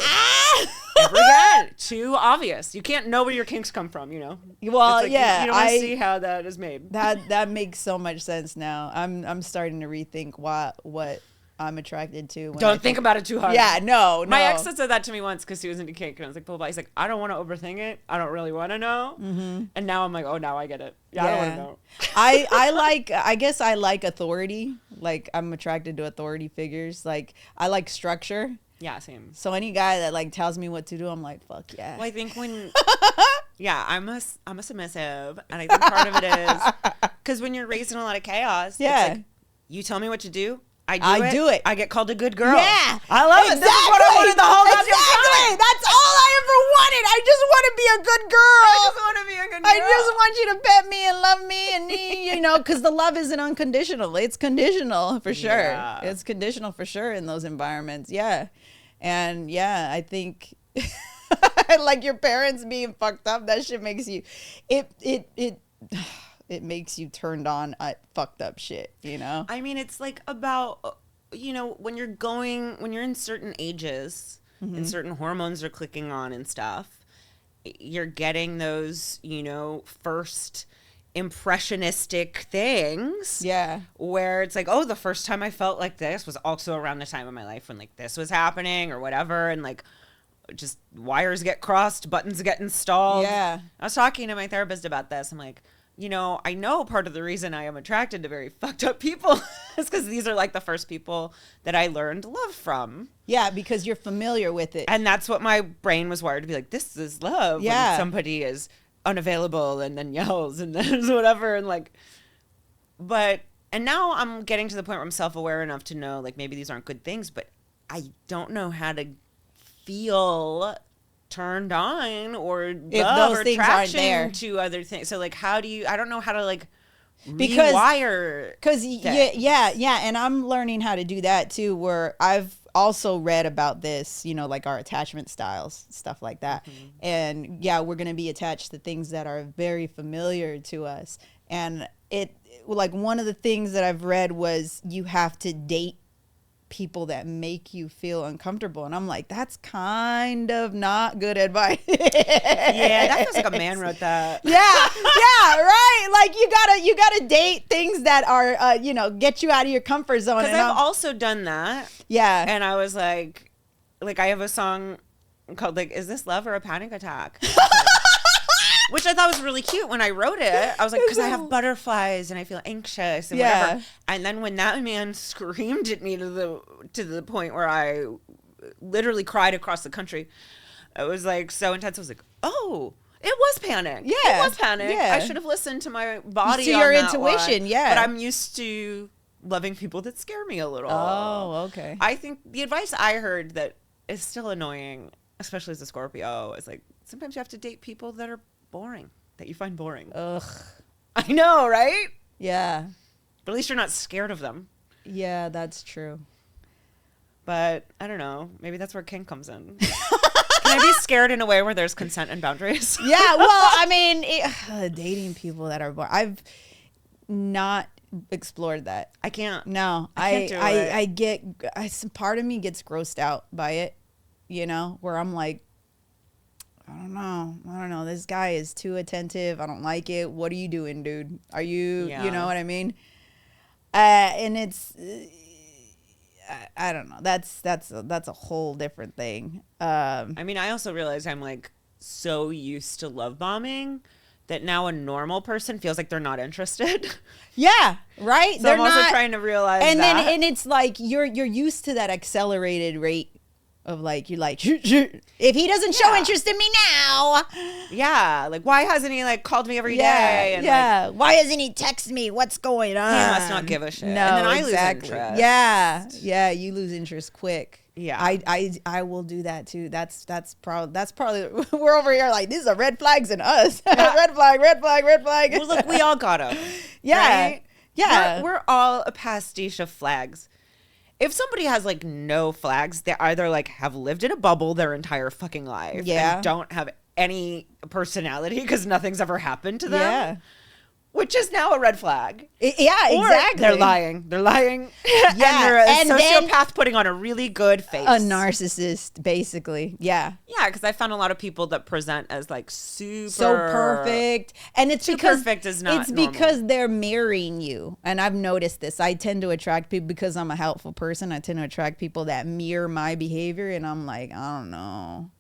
Ever again. Too obvious. You can't know where your kinks come from, you know? Well, like, yeah. You don't want to see how that is made. That makes so much sense now. I'm starting to rethink what I'm attracted to. Don't think about it too hard. Yeah, no. My ex said that to me once because he was into cake, and I was like, blah, blah. He's like, I don't want to overthink it. I don't really want to know. Mm-hmm. And now I'm like, oh, now I get it. Yeah. I don't want to know. I guess I like authority. Like, I'm attracted to authority figures. Like, I like structure. Yeah, same. So any guy that like tells me what to do, I'm like, fuck yeah. Well, I think when, yeah, I'm a submissive, and I think part of it is because when you're raised in a lot of chaos, yeah, it's like, you tell me what to do, I do it. I get called a good girl. Yeah, I love it. This is what I wanted the whole goddamn time. That's all I ever wanted. I just want to be a good girl. I just want to be a good girl. I just want you to pet me and love me, and you know, because the love isn't unconditional. It's conditional for sure. Yeah. It's conditional for sure in those environments. Yeah. And yeah, I think like your parents being fucked up, that shit makes you it makes you turned on at fucked up shit, you know? I mean, it's like about, you know, when you're in certain ages and certain hormones are clicking on and stuff, you're getting those, you know, first impressionistic things, yeah, where it's like, oh, the first time I felt like this was also around the time of my life when like this was happening or whatever, and like just wires get crossed, buttons get installed. Yeah, I was talking to my therapist about this. I'm like, you know, I know part of the reason I am attracted to very fucked up people is because these are like the first people that I learned love from. Yeah, because you're familiar with it, and that's what my brain was wired to be like, this is love. Yeah, when somebody is unavailable and then yells and then whatever, and like, but, and now I'm getting to the point where I'm self-aware enough to know like maybe these aren't good things, but I don't know how to feel turned on or love or attraction to other things. So like, how do you, I don't know how to like rewire, because yeah, and I'm learning how to do that too, where I've also read about this, you know, like our attachment styles, stuff like that. And yeah, we're going to be attached to things that are very familiar to us. And it, like, one of the things that I've read was you have to date people that make you feel uncomfortable, and I'm like, that's kind of not good advice. Yeah, that feels like a man wrote that. Yeah, right. Like you gotta date things that are you know, get you out of your comfort zone. Because I've also done that. Yeah, and I was like I have a song called like, "Is This Love or a Panic Attack?" Which I thought was really cute when I wrote it. I was like, because I have butterflies and I feel anxious and whatever. And then when that man screamed at me to the point where I literally cried across the country, it was like so intense. I was like, oh, it was panic. Yeah, it was panic. Yeah. I should have listened to my body, to your intuition. One. Yeah, but I'm used to loving people that scare me a little. Oh, okay. I think the advice I heard that is still annoying, especially as a Scorpio, is like, sometimes you have to date people that are boring, that you find boring. Ugh. I know, right? Yeah. But at least you're not scared of them. Yeah, that's true. But I don't know. Maybe that's where kink comes in. Can I be scared in a way where there's consent and boundaries? Yeah, well, I mean, dating people that are boring. I've not explored that. I can't. No, I get, part of me gets grossed out by it, you know, where I'm like, I don't know. This guy is too attentive. I don't like it. What are you doing, dude? Are you, you know what I mean? And it's, I don't know. That's a whole different thing. I mean, I also realized I'm like so used to love bombing that now a normal person feels like they're not interested. Yeah, right. So they're I'm also trying to realize and that. And it's like you're used to that accelerated rate of like, you're like, if he doesn't show interest in me now. Yeah. Like, why hasn't he like called me every day? And like, why hasn't he texted me? What's going on? He must not give a shit. No, and then I exactly. lose interest. Yeah. You lose interest quick. Yeah. I will do that too. That's probably we're over here like, these are red flags in us. Yeah. red flag. Well, look, we all got them. Yeah. Right? Yeah. We're all a pastiche of flags. If somebody has like no flags, they either like have lived in a bubble their entire fucking life and don't have any personality because nothing's ever happened to them. Yeah. which is now a red flag. Yeah, or exactly. They're lying. Yeah. And they're a And sociopath putting on a really good face. A narcissist, basically. Yeah. Yeah, because I found a lot of people that present as like super so perfect, and it's because perfect is not it's normal. because they're mirroring you. And I've noticed this. I tend to attract people because I'm a helpful person. I tend to attract people that mirror my behavior, and I'm like, I don't know.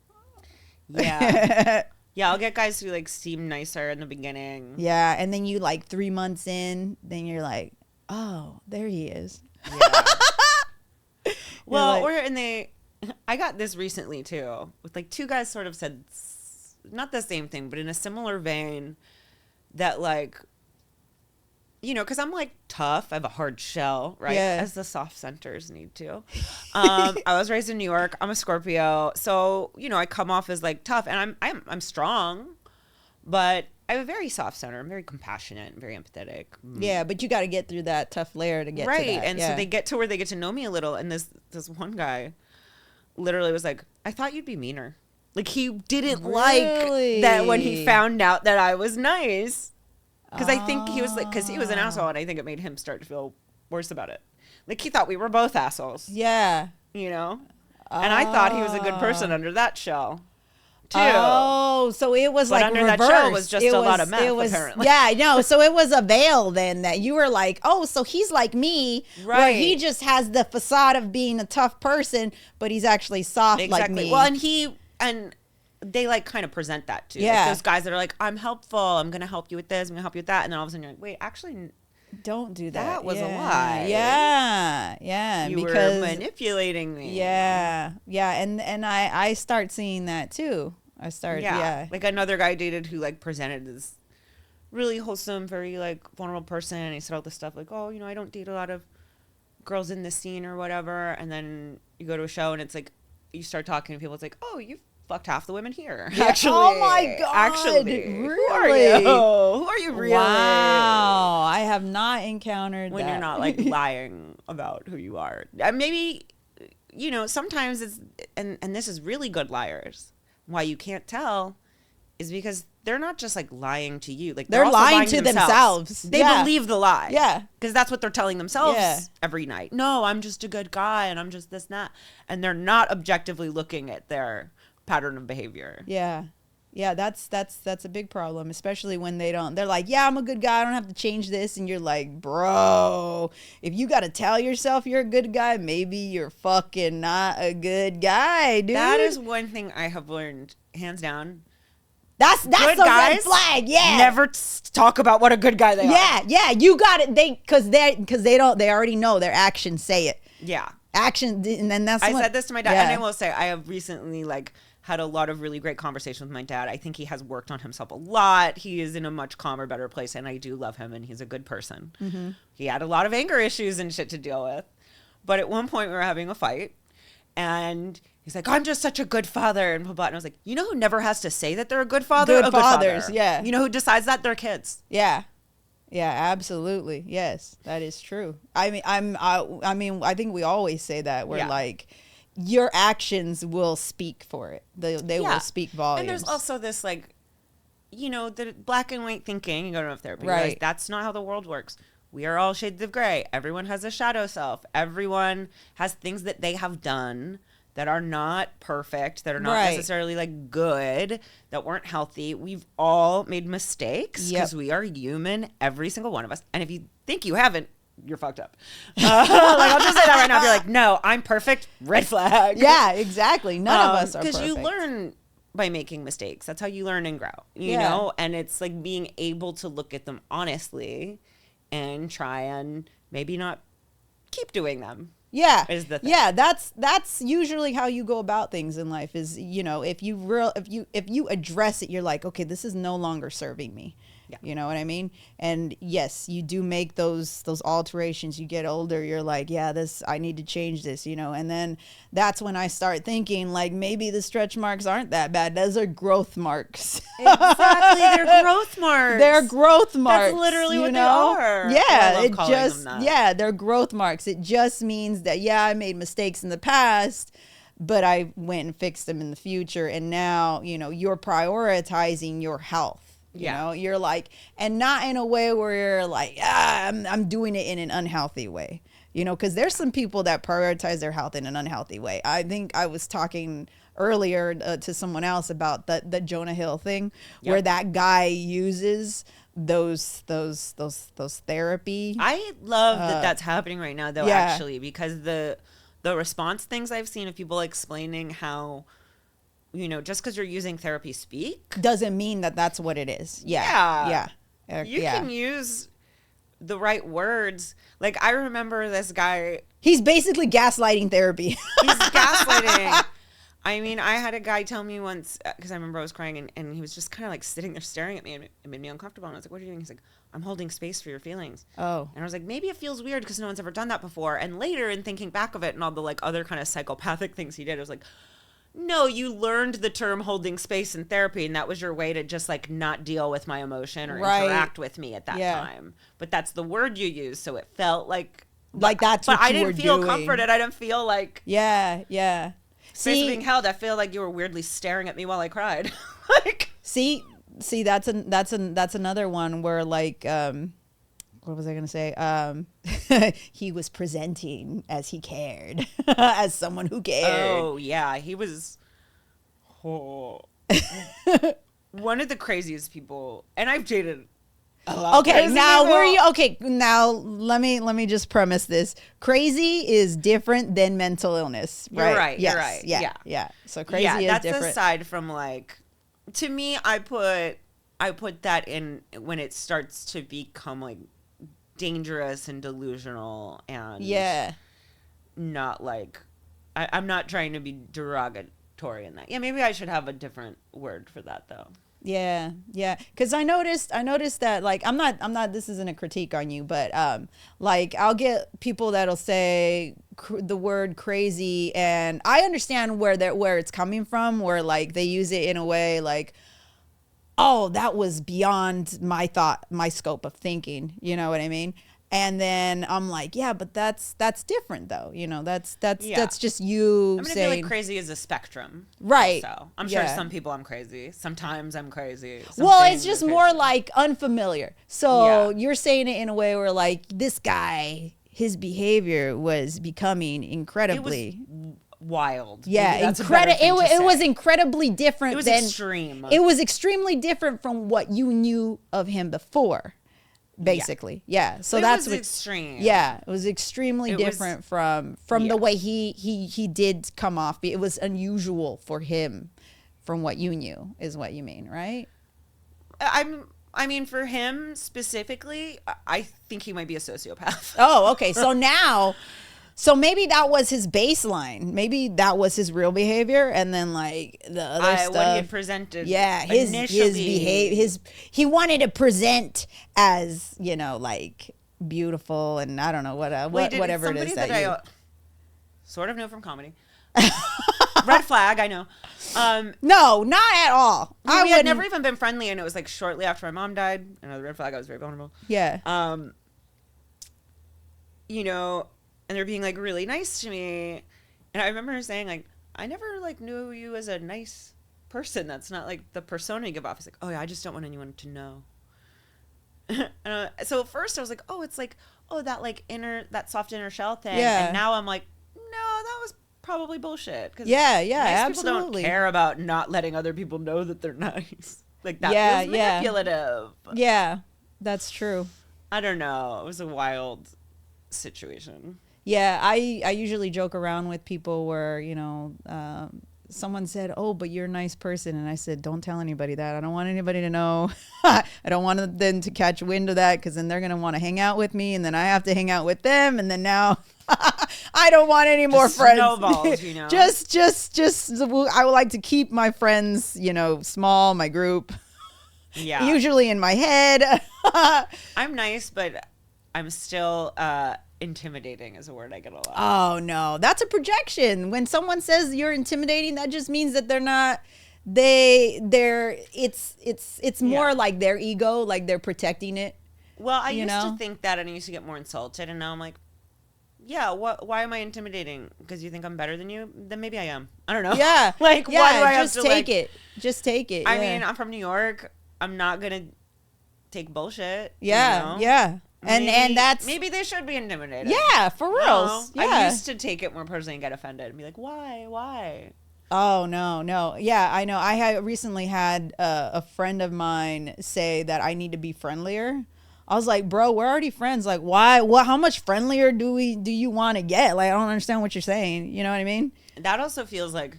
Yeah. Yeah, I'll get guys who like seem nicer in the beginning. Yeah, and then you like 3 months in, then you're like, oh, there he is. Yeah. Well, like, I got this recently too, with like 2 guys sort of said not the same thing, but in a similar vein, that like, you know, because I'm like tough, I have a hard shell, right? Yeah. As the soft centers need to. I was raised in New York. I'm a Scorpio, so you know I come off as like tough, and I'm strong, but I have a very soft center. I'm very compassionate and very empathetic. Yeah, but you got to get through that tough layer to get right. to that. And so they get to where they get to know me a little, and this one guy literally was like, "I thought you'd be meaner." Like he didn't like that when he found out that I was nice. Because I think he was like, because he was an asshole, and I think it made him start to feel worse about it. Like he thought we were both assholes. Yeah. You know? And I thought he was a good person under that shell, too. Oh, so it was but like under reversed. that shell was just a lot of meth, apparently. Yeah, no. So it was a veil then that you were like, oh, so he's like me, right? Where he just has the facade of being a tough person, but he's actually soft like me. Well, and they like kind of present that too. Yeah. Like those guys that are like, I'm helpful. I'm going to help you with this. I'm going to help you with that. And then all of a sudden you're like, wait, actually, don't do that. That was a lie. Yeah. Yeah. You because, were manipulating me. Yeah. Yeah. And I start seeing that too. Yeah. Like another guy I dated who like presented as really wholesome, very like vulnerable person. And he said all this stuff like, oh, you know, I don't date a lot of girls in this scene or whatever. And then you go to a show and it's like, you start talking to people. It's like, oh, you've fucked half the women here. Yeah. Actually. Oh my God. Actually. Really? Who are you? Who are you really? Wow. I have not encountered when that. you're not like lying about who you are. Maybe, you know, sometimes it's, and this is really good liars. Why you can't tell is because they're not just like lying to you. Like they're lying to themselves. They believe the lie. Yeah. Because that's what they're telling themselves every night. No, I'm just a good guy and I'm just this and that. And they're not objectively looking at their pattern of behavior. Yeah. Yeah, that's a big problem, especially when they're like, yeah, I'm a good guy, I don't have to change this. And you're like, bro, if you got to tell yourself you're a good guy, maybe you're fucking not a good guy, dude. That is one thing I have learned, hands down. That's a red flag. Yeah. Never talk about what a good guy they are. Yeah, you got it. They already know their actions say it. Yeah. Action, and then I said this to my dad, and I will say I have recently like had a lot of really great conversations with my dad. I think he has worked on himself a lot. He is in a much calmer, better place, and I do love him, and he's a good person. Mm-hmm. He had a lot of anger issues and shit to deal with. But at one point, we were having a fight, and he's like, I'm just such a good father, and blah, blah. And I was like, you know who never has to say that they're a good father? Good fathers, yeah. You know who decides that? Their kids. Yeah. Yeah, absolutely. Yes, that is true. I mean, I think we always say that. We're like, your actions will speak for it. They will speak volumes. And there's also this like, you know, the black and white thinking. You go to therapy, right? Realize that's not how the world works. We are all shades of gray. Everyone has a shadow self. Everyone has things that they have done that are not perfect, that are not necessarily like good, that weren't healthy. We've all made mistakes because we are human, every single one of us. And if you think you haven't, you're fucked up. Like I'll just say that right now. If you're like, no, I'm perfect, red flag. Yeah, exactly. None of us are perfect. Because you learn by making mistakes. That's how you learn and grow, you know? And it's like being able to look at them honestly and try and maybe not keep doing them. Yeah. Is the thing. Yeah, that's usually how you go about things in life is, you know, if you address it, you're like, okay, this is no longer serving me. Yeah. You know what I mean? And yes, you do make those alterations. You get older, you're like, yeah, I need to change this, you know? And then that's when I start thinking like, maybe the stretch marks aren't that bad. Those are growth marks. Exactly. They're growth marks. They're growth marks. That's literally what they are. Yeah. They're growth marks. It just means that, I made mistakes in the past, but I went and fixed them in the future. And now, you know, you're prioritizing your health. You know, you're like, and not in a way where you're like, I'm doing it in an unhealthy way, you know, because there's some people that prioritize their health in an unhealthy way. I think I was talking earlier to someone else about the Jonah Hill thing, where that guy uses those therapy. I love that that's happening right now, though, actually, because the response things I've seen of people explaining how, you know, just because you're using therapy speak doesn't mean that that's what it is. You can use the right words. Like, I remember this guy. He's basically gaslighting therapy. He's gaslighting. I mean, I had a guy tell me once, because I remember I was crying, and he was just kind of like sitting there staring at me, and it made me uncomfortable. And I was like, what are you doing? He's like, I'm holding space for your feelings. Oh. And I was like, maybe it feels weird because no one's ever done that before. And later, in thinking back of it and all the like other kind of psychopathic things he did, I was like, no, you learned the term holding space in therapy, and that was your way to just like not deal with my emotion or interact with me at that time. But that's the word you use, so it felt like that's but what I didn't feel doing. Comforted. I didn't feel like See, being held. I feel like you were weirdly staring at me while I cried. Like, see, that's another one where like what was I gonna say? He was presenting as he cared, as someone who cared. Oh yeah, he was one of the craziest people, and I've dated. Okay, now now let me just premise this. Crazy is different than mental illness, right? You're right. Yes, You're right. Yeah. So crazy is that's different. aside from like, to me, I put that in when it starts to become like dangerous and delusional and not like I'm not trying to be derogatory in that. Yeah, maybe I should have a different word for that though. Yeah. Because I noticed that like I'm not. This isn't a critique on you, but like I'll get people that'll say the word crazy, and I understand where it's coming from, where like they use it in a way like, oh, that was beyond my scope of thinking. You know what I mean? And then I'm like, yeah, but that's different though. You know, that's just you saying. I feel like crazy is a spectrum. Right. So I'm sure some people I'm crazy. Sometimes I'm crazy. Well, it's just more like unfamiliar. So you're saying it in a way where like this guy, his behavior was becoming incredibly wild. Yeah, it was incredibly different. It was extreme. It was extremely different from what you knew of him before. Basically, so that's extreme. Yeah, it was extremely different from the way he did come off. It was unusual for him from what you knew, is what you mean, right? I mean, for him specifically, I think he might be a sociopath. Oh, okay. So maybe that was his baseline. Maybe that was his real behavior, and then like the other stuff. What he had presented. Yeah, his behavior. He wanted to present as, you know, like beautiful, and I don't know whatever it is that I sort of know from comedy. Red flag, I know. No, not at all. We had never even been friendly, and it was like shortly after my mom died. Another red flag. I was very vulnerable. Yeah. You know. And they're being like really nice to me, and I remember her saying like, "I never like knew you as a nice person. That's not like the persona you give off." It's like, "Oh yeah, I just don't want anyone to know." And, so at first I was like, "Oh, it's like that like that soft inner shell thing." Yeah. And now I'm like, "No, that was probably bullshit." Because nice absolutely. People don't care about not letting other people know that they're nice. Like that feels manipulative. Yeah, that's true. I don't know. It was a wild situation. Yeah, I usually joke around with people where, you know, someone said, "Oh, but you're a nice person." And I said, "Don't tell anybody that. I don't want anybody to know. I don't want them to catch wind of that, because then they're going to want to hang out with me, and then I have to hang out with them. And then now I don't want any more friends." Snowballs, you know. just I would like to keep my friends, you know, small, my group. Yeah. Usually in my head. I'm nice, but I'm still intimidating is a word I get a lot. Oh no, that's a projection. When someone says you're intimidating, that just means that they're not. It's more like their ego, like they're protecting it. Well, I used to think that, and I used to get more insulted, and now I'm like, yeah, why am I intimidating? Because you think I'm better than you? Then maybe I am. I don't know. Yeah, like, yeah, why do I just have to take it? Just take it. I mean, I'm from New York. I'm not gonna take bullshit. Yeah, yeah. And that's maybe they should be intimidated. Yeah, for real. Yeah. I used to take it more personally and get offended and be like, why? Oh, no. Yeah, I know. I had recently had a friend of mine say that I need to be friendlier. I was like, bro, we're already friends. Like, why? How much friendlier do you want to get? Like, I don't understand what you're saying. You know what I mean? That also feels like,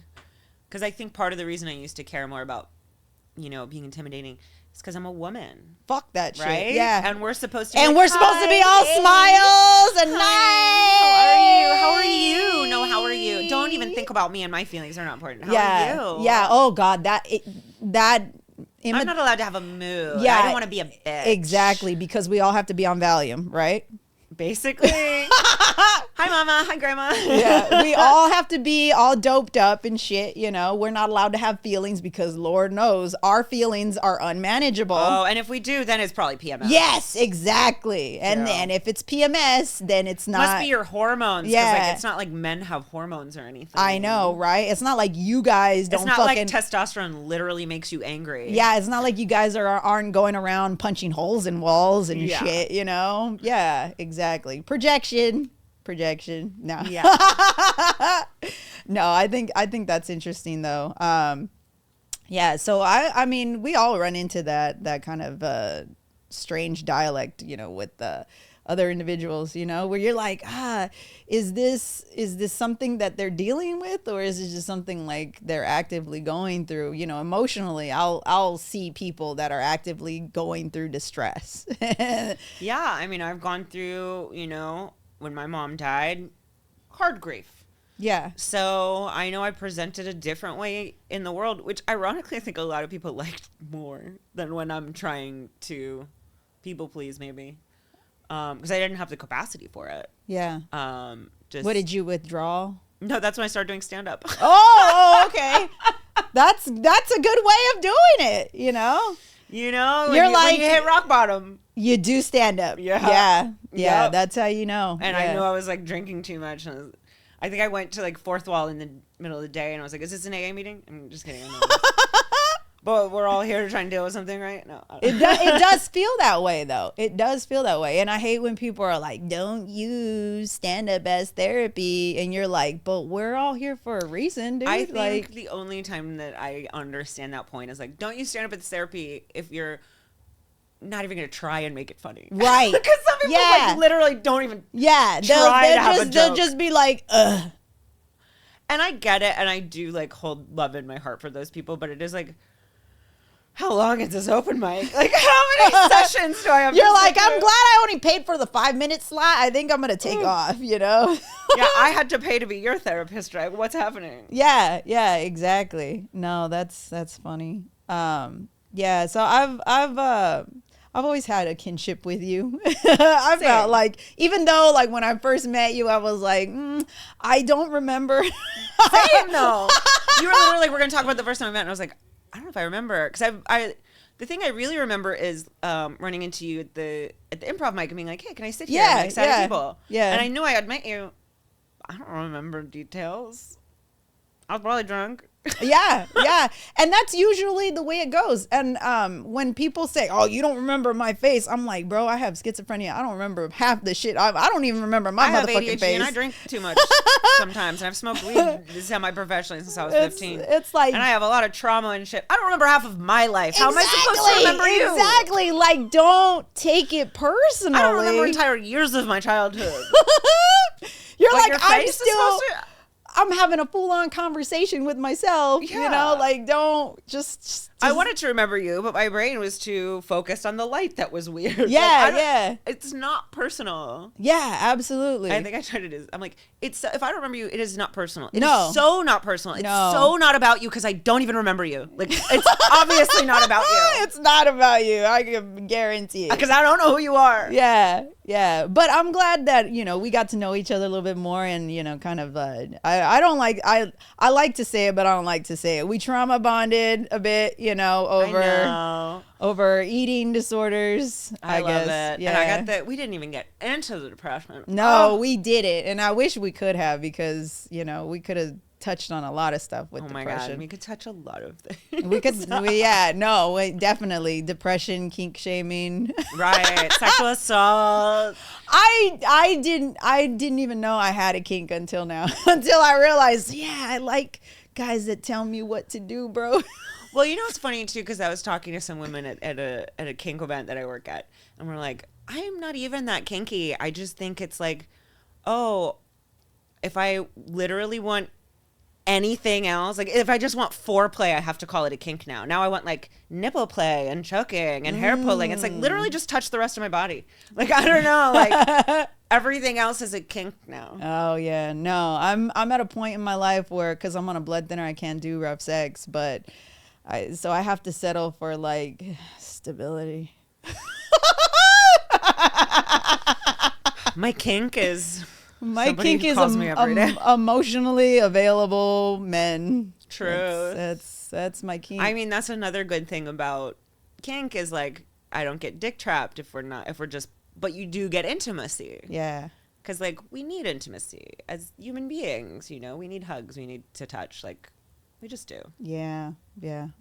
because I think part of the reason I used to care more about, being intimidating, because I'm a woman. Fuck that shit. Right? Yeah. And we're supposed to be all smiles and nice. How are you? No, how are you? Don't even think about me and my feelings are not important. How are you? Yeah. Oh God, I'm not allowed to have a mood. Yeah. I don't want to be a bitch. Exactly, because we all have to be on Valium, right? Basically. Hi, mama. Hi, grandma. Yeah, we all have to be all doped up and shit. We're not allowed to have feelings because Lord knows our feelings are unmanageable. Oh, and if we do, then it's probably PMS. Yes, exactly. And if it's PMS, then it's not. Must be your hormones. Yeah, it's not like men have hormones or anything. I know, right? It's not like you guys don't. It's not like testosterone literally makes you angry. Yeah, it's not like you guys aren't going around punching holes in walls and shit. Yeah, exactly. Projection. No. Yeah. No, I think that's interesting though. Yeah. So I mean, we all run into that kind of strange dialect, with other individuals, where you're like, is this something that they're dealing with, or is it just something like they're actively going through? Emotionally, I'll see people that are actively going through distress. Yeah. I mean, I've gone through, when my mom died, hard grief. Yeah. So I know I presented a different way in the world, which ironically I think a lot of people liked more than when I'm trying to people please, maybe. Because I didn't have the capacity for it. Yeah. What did you withdraw? No, that's when I started doing stand-up. Oh, okay. That's a good way of doing it, You're like, when you hit rock bottom. You do stand up. Yeah. Yep. That's how you know. And I knew I was like drinking too much. And I think I went to like fourth wall in the middle of the day and I was like, is this an AA meeting? I'm just kidding. But we're all here to try and deal with something, right? No. It does feel that way, though. It does feel that way. And I hate when people are like, don't use stand-up as therapy. And you're like, but we're all here for a reason, dude. I think the only time that I understand that point is like, don't use stand-up as therapy if you're not even going to try and make it funny. Right. Because some people like literally don't even try to have a joke. They'll just be like, ugh. And I get it. And I do like hold love in my heart for those people. But it is like, how long is this open mic? Like, how many sessions do I have? You're like, I'm glad I only paid for the 5-minute slot. I think I'm going to take off, Yeah, I had to pay to be your therapist, right? What's happening? Yeah, exactly. No, that's funny. Yeah, so I've always had a kinship with you. I felt like, even though like when I first met you, I was like, I don't remember. Same though. You were literally like, we're going to talk about the first time I met. And I was like, I don't know if I remember. Because the thing I really remember is running into you at the improv mic and being like, hey, can I sit here? And like, sat people. Yeah. And I knew I had met you. I don't remember details. I was probably drunk. Yeah. And that's usually the way it goes. And when people say, oh, you don't remember my face, I'm like, bro, I have schizophrenia. I don't remember half the shit. I don't even remember my motherfucking ADHD face. And I drink too much sometimes. And I've smoked weed. This is how my professionally since I was 15. It's like, and I have a lot of trauma and shit. I don't remember half of my life. How am I supposed to remember you? Exactly. Like, don't take it personally. I don't remember entire years of my childhood. You're like, I'm having a full-on conversation with myself, like don't just I wanted to remember you, but my brain was too focused on the light that was weird. Yeah. It's not personal. Yeah, absolutely. I think I tried it. I'm like, if I don't remember you, it is not personal. It is so not personal. It's so not about you because I don't even remember you. Like, it's obviously not about you. It's not about you. I can guarantee it. Because I don't know who you are. Yeah. But I'm glad that, we got to know each other a little bit more and, kind of, I don't like, I like to say it, but I don't like to say it. We trauma bonded a bit, over eating disorders. I guess. Love it. Yeah. And I got that. We didn't even get into the depression. No, we didn't. And I wish we could have because, we could have touched on a lot of stuff with depression. Oh my God, we could touch a lot of things. Definitely depression, kink shaming, right? Sexual assault. I didn't even know I had a kink until now, until I realized, I like guys that tell me what to do, bro. Well, you know, it's funny too, because I was talking to some women at a kink event that I work at, and we're like, I am not even that kinky. I just think it's like, oh, if I literally want anything else, like if I just want foreplay, I have to call it a kink now. Now I want like nipple play and choking and hair pulling. It's like literally just touch the rest of my body. Like, I don't know, like everything else is a kink now. Oh yeah, no, I'm at a point in my life where, because I'm on a blood thinner, I can't do rough sex, but so I have to settle for like stability. My kink is emotionally available men. True. That's my kink. I mean, that's another good thing about kink is like, I don't get dick trapped but you do get intimacy. Yeah. Because like we need intimacy as human beings, you know, we need hugs, we need to touch, like we just do. Yeah.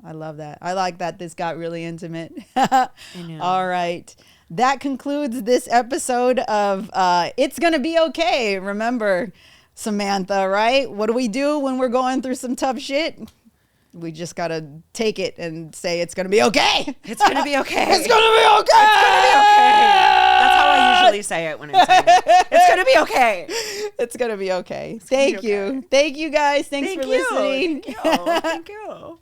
I love that. I like that this got really intimate. I know. All right. That concludes this episode of It's Gonna Be Okay. Remember, Samantha, right? What do we do when we're going through some tough shit? We just gotta take it and say it's gonna be okay. It's gonna be okay. It's gonna be okay. It's gonna be okay. That's how I usually say it when I'm saying it. It's gonna be okay. It's gonna be okay. Thank you. Thank you guys. Thanks for listening. Thank you.